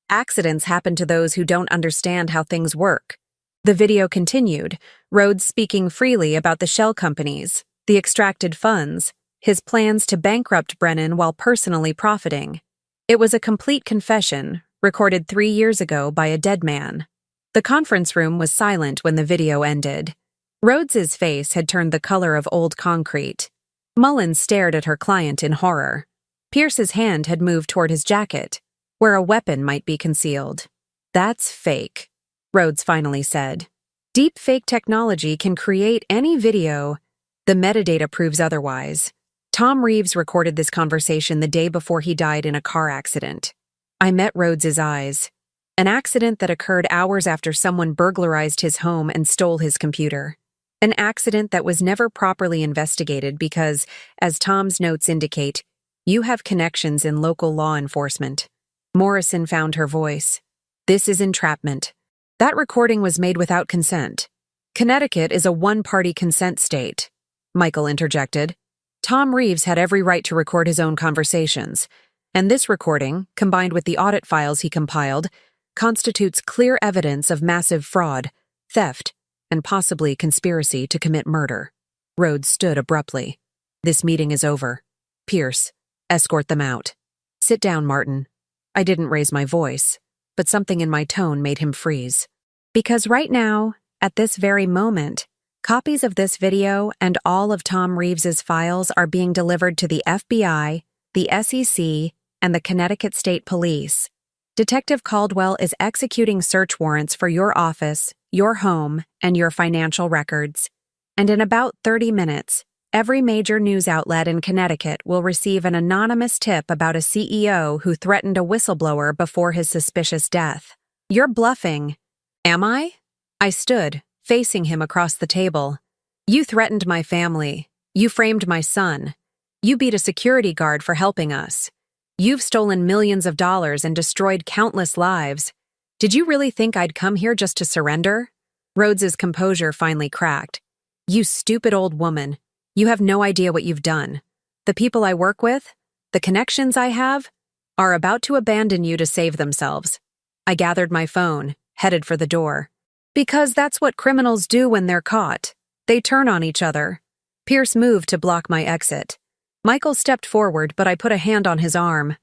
Accidents happen to those who don't understand how things work." The video continued, Rhodes speaking freely about the shell companies, the extracted funds, his plans to bankrupt Brennan while personally profiting. It was a complete confession, recorded 3 years ago by a dead man. The conference room was silent when the video ended. Rhodes's face had turned the color of old concrete. Mullen stared at her client in horror. Pierce's hand had moved toward his jacket, where a weapon might be concealed. "That's fake," Rhodes finally said. "Deep fake technology can create any video. The metadata proves otherwise. Tom Reeves recorded this conversation the day before he died in a car accident. I met Rhodes's eyes. An accident that occurred hours after someone burglarized his home and stole his computer. An accident that was never properly investigated because, as Tom's notes indicate, you have connections in local law enforcement. Morrison found her voice. This is entrapment. That recording was made without consent. Connecticut is a one-party consent state, Michael interjected. Tom Reeves had every right to record his own conversations, and this recording, combined with the audit files he compiled, constitutes clear evidence of massive fraud, theft, and possibly conspiracy to commit murder. Rhodes stood abruptly. This meeting is over. Pierce, escort them out. Sit down, Martin. I didn't raise my voice, but something in my tone made him freeze. Because right now, at this very moment, copies of this video and all of Tom Reeves's files are being delivered to the FBI, the SEC, and the Connecticut State Police. Detective Caldwell is executing search warrants for your office, your home, and your financial records. And in about 30 minutes, every major news outlet in Connecticut will receive an anonymous tip about a CEO who threatened a whistleblower before his suspicious death. You're bluffing. Am I? I stood, facing him across the table. You threatened my family. You framed my son. You beat a security guard for helping us. You've stolen millions of dollars and destroyed countless lives. Did you really think I'd come here just to surrender? Rhodes's composure finally cracked. You stupid old woman. You have no idea what you've done. The people I work with, the connections I have, are about to abandon you to save themselves. I gathered my phone, headed for the door. Because that's what criminals do when they're caught. They turn on each other. Pierce moved to block my exit. Michael stepped forward, but I put a hand on his arm.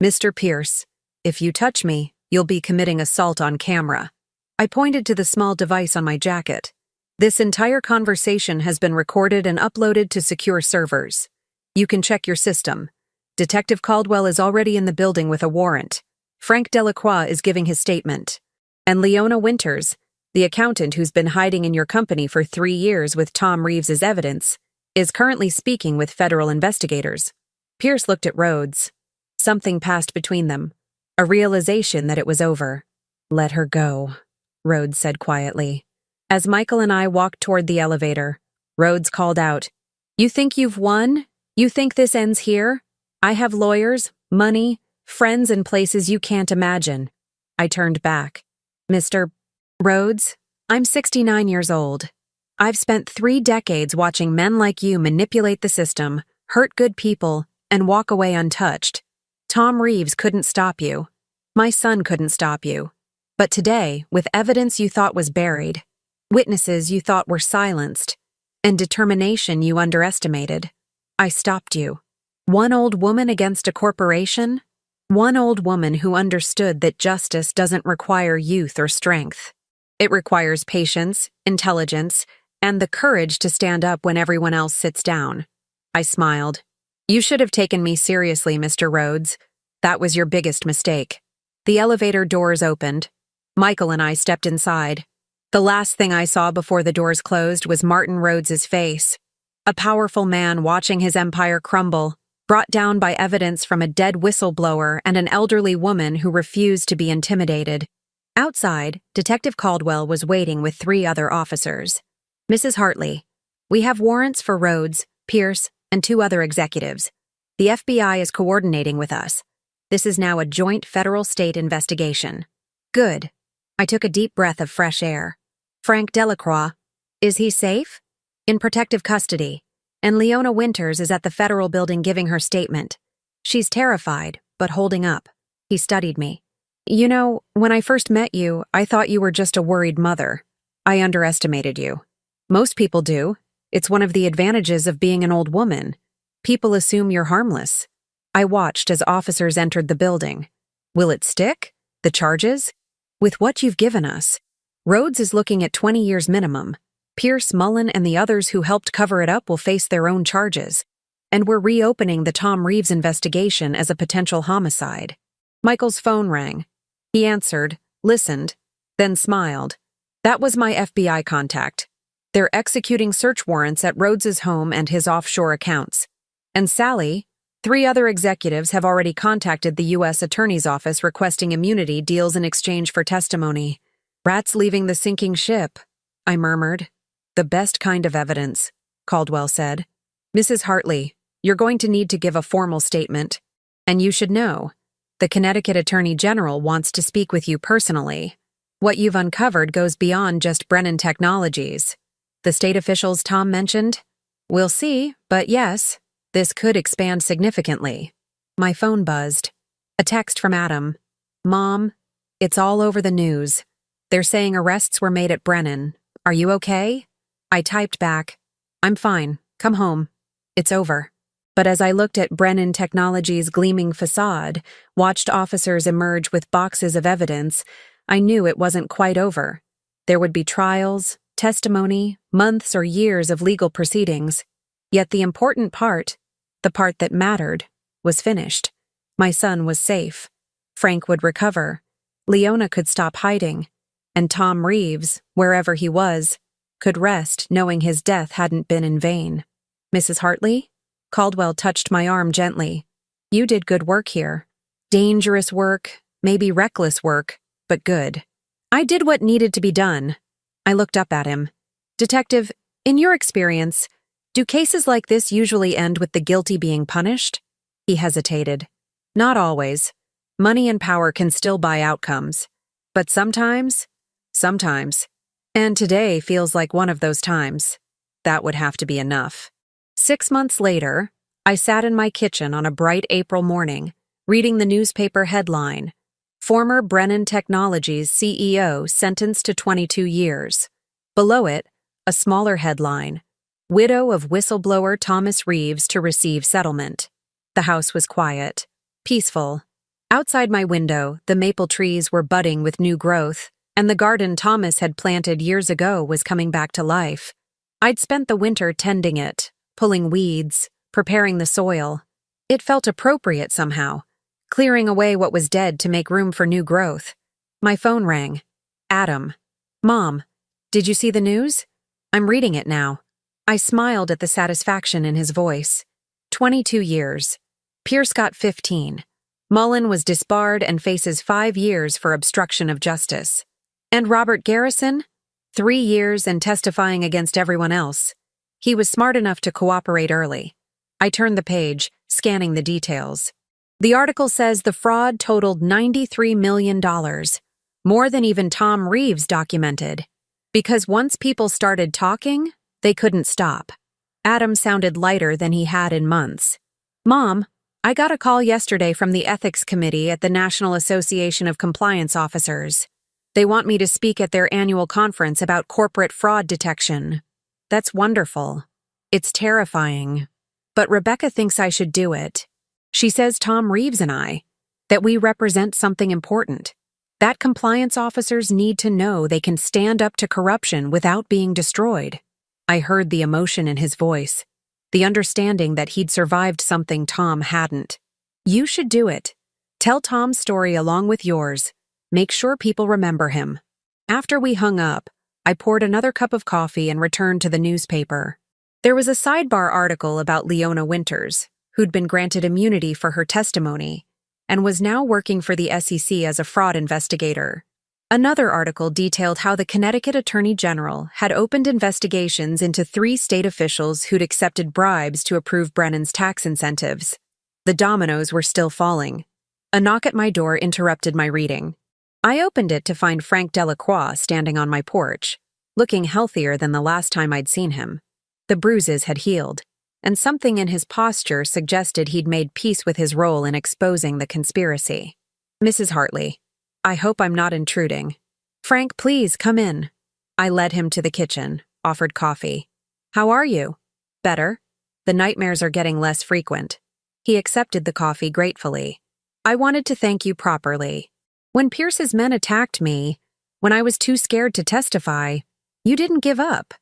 Mr. Pierce, if you touch me, you'll be committing assault on camera. I pointed to the small device on my jacket. This entire conversation has been recorded and uploaded to secure servers. You can check your system. Detective Caldwell is already in the building with a warrant. Frank Delacroix is giving his statement. And Leona Winters, the accountant who's been hiding in your company for 3 years with Tom Reeves's evidence, is currently speaking with federal investigators. Pierce looked at Rhodes. Something passed between them. A realization that it was over. Let her go, Rhodes said quietly. As Michael and I walked toward the elevator, Rhodes called out, You think you've won? You think this ends here? I have lawyers, money, friends in places you can't imagine. I turned back. Mr. Rhodes, I'm 69 years old. I've spent 3 decades watching men like you manipulate the system, hurt good people, and walk away untouched. Tom Reeves couldn't stop you. My son couldn't stop you. But today, with evidence you thought was buried, witnesses you thought were silenced, and determination you underestimated, I stopped you. One old woman against a corporation? One old woman who understood that justice doesn't require youth or strength. It requires patience, intelligence, and the courage to stand up when everyone else sits down. I smiled. You should have taken me seriously, Mr. Rhodes. That was your biggest mistake. The elevator doors opened. Michael and I stepped inside. The last thing I saw before the doors closed was Martin Rhodes's face. A powerful man watching his empire crumble, brought down by evidence from a dead whistleblower and an elderly woman who refused to be intimidated. Outside, Detective Caldwell was waiting with 3 other officers. Mrs. Hartley, we have warrants for Rhodes, Pierce, and 2 other executives. The FBI is coordinating with us. This is now a joint federal-state investigation. Good. I took a deep breath of fresh air. Frank Delacroix, is he safe? In protective custody. And Leona Winters is at the federal building giving her statement. She's terrified, but holding up. He studied me. You know, when I first met you, I thought you were just a worried mother. I underestimated you. Most people do. It's one of the advantages of being an old woman. People assume you're harmless. I watched as officers entered the building. Will it stick? The charges? With what you've given us. Rhodes is looking at 20 years minimum. Pierce, Mullen, and the others who helped cover it up will face their own charges. And we're reopening the Tom Reeves investigation as a potential homicide. Michael's phone rang. He answered, listened, then smiled. That was my FBI contact. They're executing search warrants at Rhodes's home and his offshore accounts. And Sally, 3 other executives have already contacted the U.S. Attorney's Office requesting immunity deals in exchange for testimony. Rats leaving the sinking ship, I murmured. The best kind of evidence, Caldwell said. Mrs. Hartley, you're going to need to give a formal statement. And you should know, the Connecticut Attorney General wants to speak with you personally. What you've uncovered goes beyond just Brennan Technologies. The state officials Tom mentioned? We'll see, but yes, this could expand significantly. My phone buzzed. A text from Adam. Mom, it's all over the news. They're saying arrests were made at Brennan. Are you okay? I typed back. I'm fine. Come home. It's over. But as I looked at Brennan Technologies' gleaming facade, watched officers emerge with boxes of evidence, I knew it wasn't quite over. There would be trials, testimony, months or years of legal proceedings. Yet the important part, the part that mattered, was finished. My son was safe. Frank would recover. Leona could stop hiding. And Tom Reeves, wherever he was, could rest knowing his death hadn't been in vain. Mrs. Hartley? Caldwell touched my arm gently. You did good work here. Dangerous work, maybe reckless work, but good. I did what needed to be done. I looked up at him. Detective, in your experience, do cases like this usually end with the guilty being punished? He hesitated. Not always. Money and power can still buy outcomes. But sometimes. And today feels like one of those times. That would have to be enough. 6 months later, I sat in my kitchen on a bright April morning, reading the newspaper headline, Former Brennan Technologies CEO sentenced to 22 years. Below it, a smaller headline, Widow of whistleblower Thomas Reeves to receive settlement. The house was quiet, peaceful. Outside my window, the maple trees were budding with new growth, and the garden Thomas had planted years ago was coming back to life. I'd spent the winter tending it, pulling weeds, preparing the soil. It felt appropriate somehow, clearing away what was dead to make room for new growth. My phone rang. Adam. Mom, did you see the news? I'm reading it now. I smiled at the satisfaction in his voice. 22 years. Pierce got 15. Mullen was disbarred and faces 5 years for obstruction of justice. And Robert Garrison? 3 years and testifying against everyone else. He was smart enough to cooperate early. I turned the page, scanning the details. The article says the fraud totaled $93 million, more than even Tom Reeves documented. Because once people started talking, they couldn't stop. Adam sounded lighter than he had in months. Mom, I got a call yesterday from the Ethics Committee at the National Association of Compliance Officers. They want me to speak at their annual conference about corporate fraud detection. That's wonderful. It's terrifying. But Rebecca thinks I should do it. She says Tom Reeves and I, that we represent something important. That compliance officers need to know they can stand up to corruption without being destroyed. I heard the emotion in his voice, the understanding that he'd survived something Tom hadn't. You should do it. Tell Tom's story along with yours. Make sure people remember him. After we hung up, I poured another cup of coffee and returned to the newspaper. There was a sidebar article about Leona Winters, who'd been granted immunity for her testimony, and was now working for the SEC as a fraud investigator. Another article detailed how the Connecticut Attorney General had opened investigations into 3 state officials who'd accepted bribes to approve Brennan's tax incentives. The dominoes were still falling. A knock at my door interrupted my reading. I opened it to find Frank Delacroix standing on my porch, looking healthier than the last time I'd seen him. The bruises had healed, and something in his posture suggested he'd made peace with his role in exposing the conspiracy. Mrs. Hartley, I hope I'm not intruding. Frank, please come in. I led him to the kitchen, offered coffee. How are you? Better. The nightmares are getting less frequent. He accepted the coffee gratefully. I wanted to thank you properly. When Pierce's men attacked me, when I was too scared to testify, you didn't give up.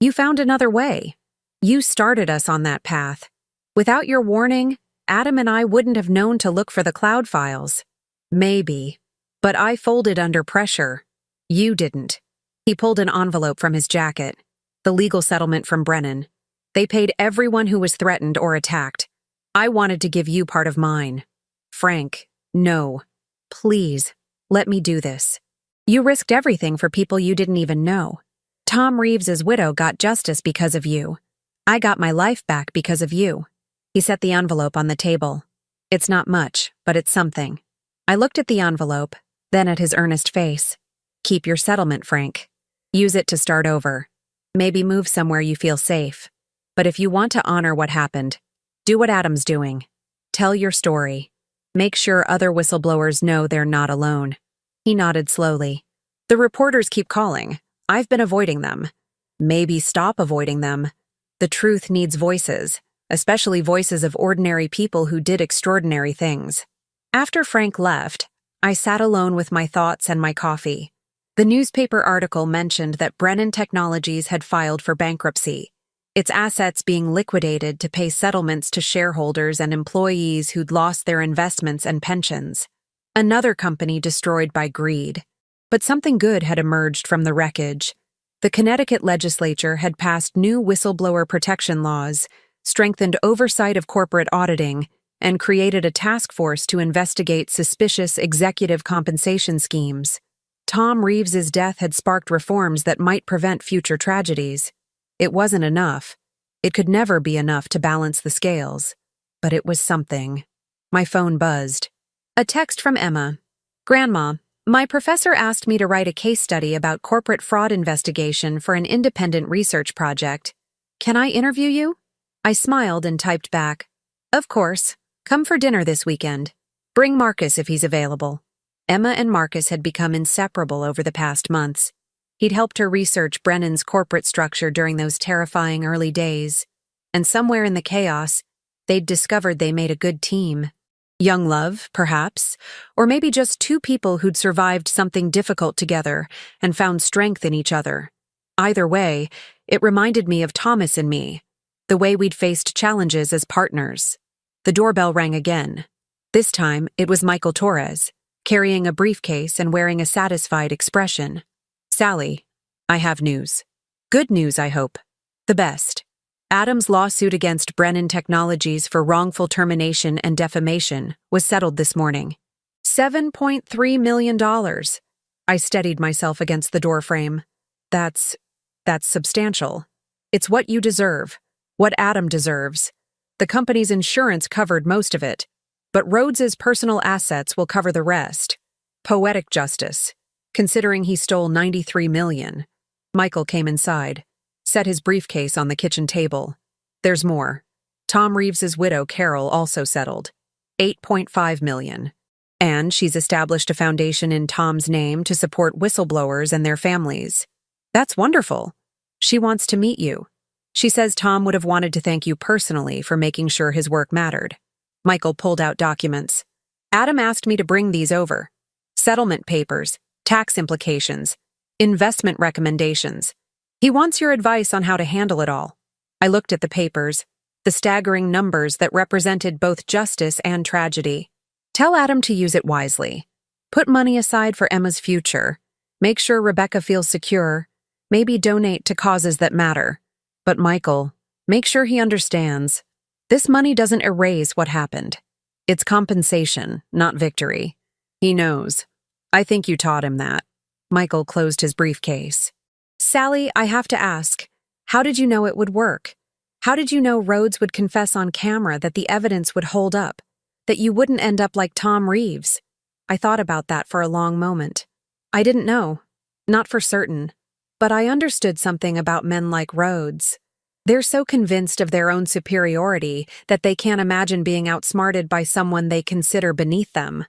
You found another way. You started us on that path. Without your warning, Adam and I wouldn't have known to look for the cloud files. Maybe. But I folded under pressure. You didn't. He pulled an envelope from his jacket. The legal settlement from Brennan. They paid everyone who was threatened or attacked. I wanted to give you part of mine. Frank, no. Please, let me do this. You risked everything for people you didn't even know. Tom Reeves's widow got justice because of you. I got my life back because of you. He set the envelope on the table. It's not much, but it's something. I looked at the envelope, then at his earnest face. Keep your settlement, Frank. Use it to start over. Maybe move somewhere you feel safe. But if you want to honor what happened, do what Adam's doing. Tell your story. Make sure other whistleblowers know they're not alone. He nodded slowly. The reporters keep calling. I've been avoiding them. Maybe stop avoiding them. The truth needs voices, especially voices of ordinary people who did extraordinary things. After Frank left, I sat alone with my thoughts and my coffee. The newspaper article mentioned that Brennan Technologies had filed for bankruptcy, its assets being liquidated to pay settlements to shareholders and employees who'd lost their investments and pensions. Another company destroyed by greed. But something good had emerged from the wreckage. The Connecticut legislature had passed new whistleblower protection laws, strengthened oversight of corporate auditing, and created a task force to investigate suspicious executive compensation schemes. Tom Reeves's death had sparked reforms that might prevent future tragedies. It wasn't enough. It could never be enough to balance the scales. But it was something. My phone buzzed. A text from Emma. Grandma, my professor asked me to write a case study about corporate fraud investigation for an independent research project. Can I interview you? I smiled and typed back. Of course. Come for dinner this weekend. Bring Marcus if he's available. Emma and Marcus had become inseparable over the past months. He'd helped her research Brennan's corporate structure during those terrifying early days. And somewhere in the chaos, they'd discovered they made a good team. Young love, perhaps, or maybe just two people who'd survived something difficult together and found strength in each other. Either way, it reminded me of Thomas and me, the way we'd faced challenges as partners. The doorbell rang again. This time, it was Michael Torres, carrying a briefcase and wearing a satisfied expression. Sally, I have news. Good news, I hope. The best. Adam's lawsuit against Brennan Technologies for wrongful termination and defamation was settled this morning. $7.3 million. I steadied myself against the doorframe. That's substantial. It's what you deserve, what Adam deserves. The company's insurance covered most of it, but Rhodes's personal assets will cover the rest. Poetic justice, considering he stole $93 million. Michael came inside, set his briefcase on the kitchen table. There's more. Tom Reeves's widow, Carol, also settled. $8.5 million. And she's established a foundation in Tom's name to support whistleblowers and their families. That's wonderful. She wants to meet you. She says Tom would have wanted to thank you personally for making sure his work mattered. Michael pulled out documents. Adam asked me to bring these over. Settlement papers, tax implications, investment recommendations. He wants your advice on how to handle it all. I looked at the papers, the staggering numbers that represented both justice and tragedy. Tell Adam to use it wisely. Put money aside for Emma's future. Make sure Rebecca feels secure. Maybe donate to causes that matter. But Michael, make sure he understands. This money doesn't erase what happened. It's compensation, not victory. He knows. I think you taught him that. Michael closed his briefcase. Sally, I have to ask, how did you know it would work? How did you know Rhodes would confess on camera that the evidence would hold up? That you wouldn't end up like Tom Reeves? I thought about that for a long moment. I didn't know. Not for certain. But I understood something about men like Rhodes. They're so convinced of their own superiority that they can't imagine being outsmarted by someone they consider beneath them.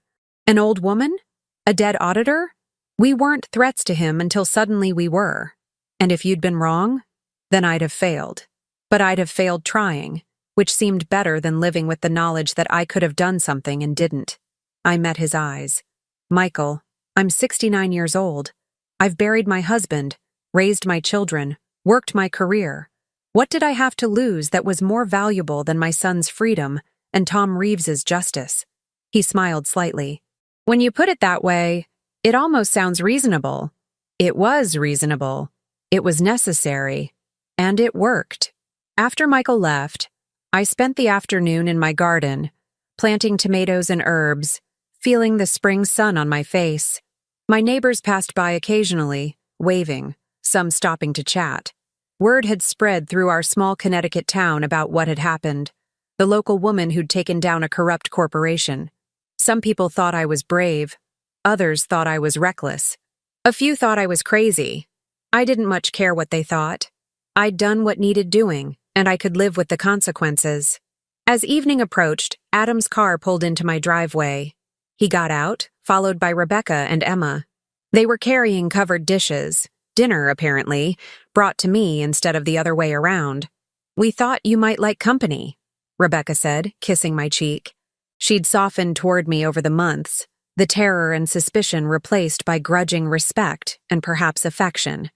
An old woman? A dead auditor? We weren't threats to him until suddenly we were. And if you'd been wrong, then I'd have failed. But I'd have failed trying, which seemed better than living with the knowledge that I could have done something and didn't. I met his eyes. Michael, I'm 69 years old. I've buried my husband, raised my children, worked my career. What did I have to lose that was more valuable than my son's freedom and Tom Reeves's justice? He smiled slightly. When you put it that way, it almost sounds reasonable. It was reasonable. It was necessary. And it worked. After Michael left, I spent the afternoon in my garden, planting tomatoes and herbs, feeling the spring sun on my face. My neighbors passed by occasionally, waving, some stopping to chat. Word had spread through our small Connecticut town about what had happened, the local woman who'd taken down a corrupt corporation. Some people thought I was brave, others thought I was reckless. A few thought I was crazy. I didn't much care what they thought. I'd done what needed doing, and I could live with the consequences. As evening approached, Adam's car pulled into my driveway. He got out, followed by Rebecca and Emma. They were carrying covered dishes, dinner, apparently, brought to me instead of the other way around. "We thought you might like company," Rebecca said, kissing my cheek. She'd softened toward me over the months, the terror and suspicion replaced by grudging respect and perhaps affection.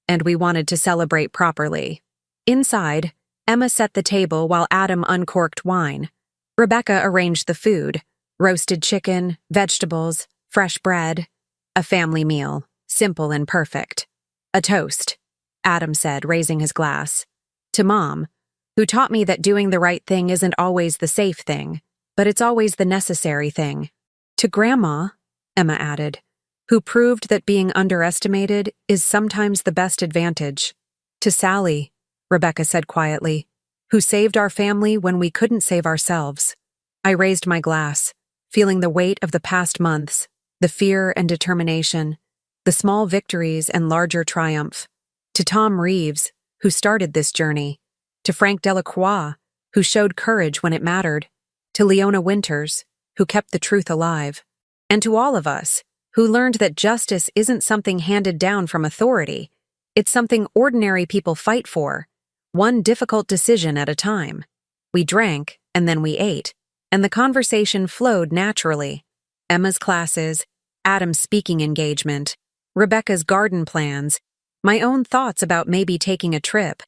And we wanted to celebrate properly. Inside, Emma set the table while Adam uncorked wine. Rebecca arranged the food: roasted chicken, vegetables, fresh bread. A family meal, simple and perfect. "A toast," Adam said, raising his glass. "To Mom, who taught me that doing the right thing isn't always the safe thing, but it's always the necessary thing. To Grandma," Emma added, "who proved that being underestimated is sometimes the best advantage. To Sally," Rebecca said quietly, "who saved our family when we couldn't save ourselves." I raised my glass, feeling the weight of the past months, the fear and determination, the small victories and larger triumph. To Tom Reeves, who started this journey. To Frank Delacroix, who showed courage when it mattered. To Leona Winters, who kept the truth alive. And to all of us, who learned that justice isn't something handed down from authority. It's something ordinary people fight for, one difficult decision at a time. We drank, and then we ate, and the conversation flowed naturally. Emma's classes, Adam's speaking engagement, Rebecca's garden plans, my own thoughts about maybe taking a trip,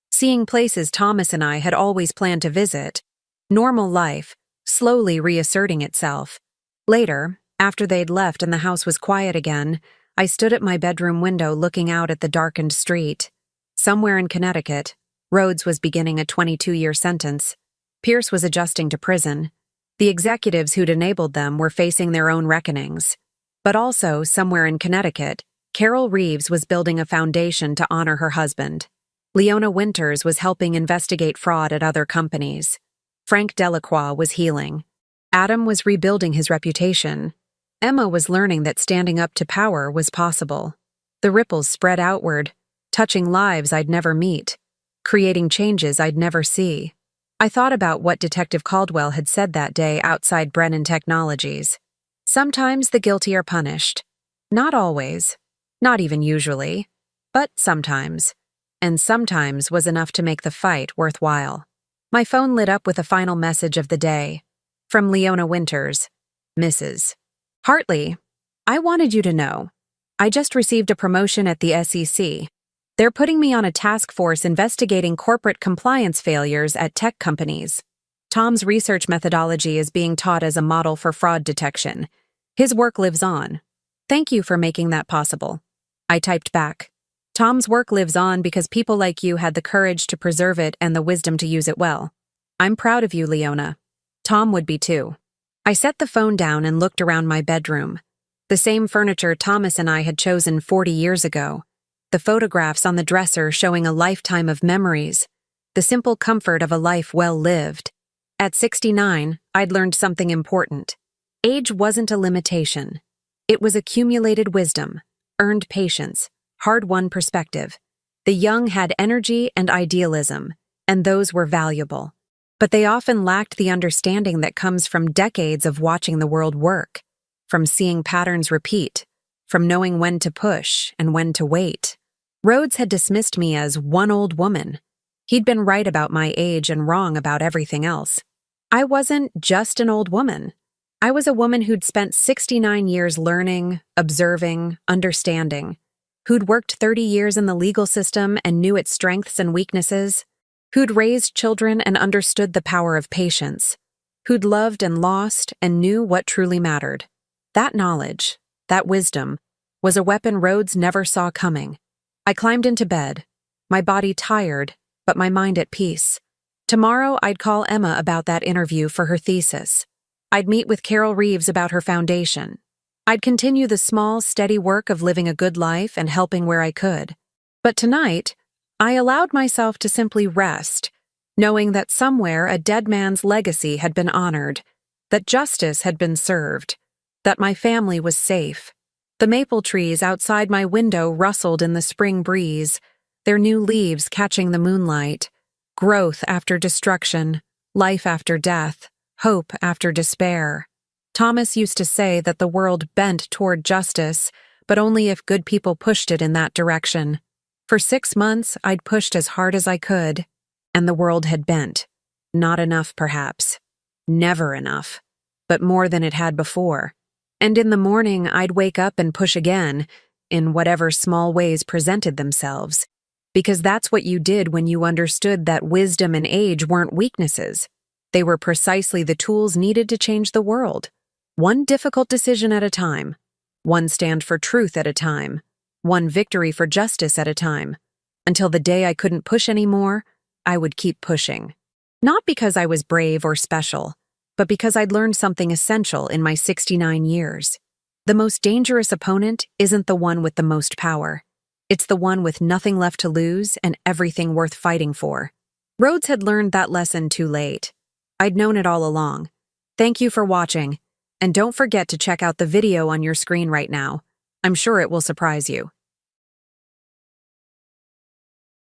seeing places Thomas and I had always planned to visit. Normal life, slowly reasserting itself. Later, after they'd left and the house was quiet again, I stood at my bedroom window looking out at the darkened street. Somewhere in Connecticut, Rhodes was beginning a 22-year sentence. Pierce was adjusting to prison. The executives who'd enabled them were facing their own reckonings. But also, somewhere in Connecticut, Carol Reeves was building a foundation to honor her husband. Leona Winters was helping investigate fraud at other companies. Frank Delacroix was healing. Adam was rebuilding his reputation. Emma was learning that standing up to power was possible. The ripples spread outward, touching lives I'd never meet, creating changes I'd never see. I thought about what Detective Caldwell had said that day outside Brennan Technologies. Sometimes the guilty are punished. Not always. Not even usually. But sometimes. And sometimes was enough to make the fight worthwhile. My phone lit up with a final message of the day. From Leona Winters, Mrs. Hartley, I wanted you to know. I just received a promotion at the SEC. They're putting me on a task force investigating corporate compliance failures at tech companies. Tom's research methodology is being taught as a model for fraud detection. His work lives on. Thank you for making that possible. I typed back. Tom's work lives on because people like you had the courage to preserve it and the wisdom to use it well. I'm proud of you, Leona. Tom would be too. I set the phone down and looked around my bedroom. The same furniture Thomas and I had chosen 40 years ago. The photographs on the dresser showing a lifetime of memories. The simple comfort of a life well lived. At 69, I'd learned something important. Age wasn't a limitation. It was accumulated wisdom, earned patience, hard-won perspective. The young had energy and idealism, and those were valuable. But they often lacked the understanding that comes from decades of watching the world work, from seeing patterns repeat, from knowing when to push and when to wait. Rhodes had dismissed me as one old woman. He'd been right about my age and wrong about everything else. I wasn't just an old woman. I was a woman who'd spent 69 years learning, observing, understanding, who'd worked 30 years in the legal system and knew its strengths and weaknesses, who'd raised children and understood the power of patience, who'd loved and lost and knew what truly mattered. That knowledge, that wisdom, was a weapon Rhodes never saw coming. I climbed into bed, my body tired, but my mind at peace. Tomorrow, I'd call Emma about that interview for her thesis. I'd meet with Carol Reeves about her foundation. I'd continue the small, steady work of living a good life and helping where I could. But tonight, I allowed myself to simply rest, knowing that somewhere a dead man's legacy had been honored, that justice had been served, that my family was safe. The maple trees outside my window rustled in the spring breeze, their new leaves catching the moonlight. Growth after destruction, life after death, hope after despair. Thomas used to say that the world bent toward justice, but only if good people pushed it in that direction. For 6 months, I'd pushed as hard as I could, and the world had bent. Not enough, perhaps. Never enough. But more than it had before. And in the morning, I'd wake up and push again, in whatever small ways presented themselves. Because that's what you did when you understood that wisdom and age weren't weaknesses. They were precisely the tools needed to change the world. One difficult decision at a time. One stand for truth at a time. One victory for justice at a time. Until the day I couldn't push anymore, I would keep pushing. Not because I was brave or special, but because I'd learned something essential in my 69 years. The most dangerous opponent isn't the one with the most power. It's the one with nothing left to lose and everything worth fighting for. Rhodes had learned that lesson too late. I'd known it all along. Thank you for watching, and don't forget to check out the video on your screen right now. I'm sure it will surprise you.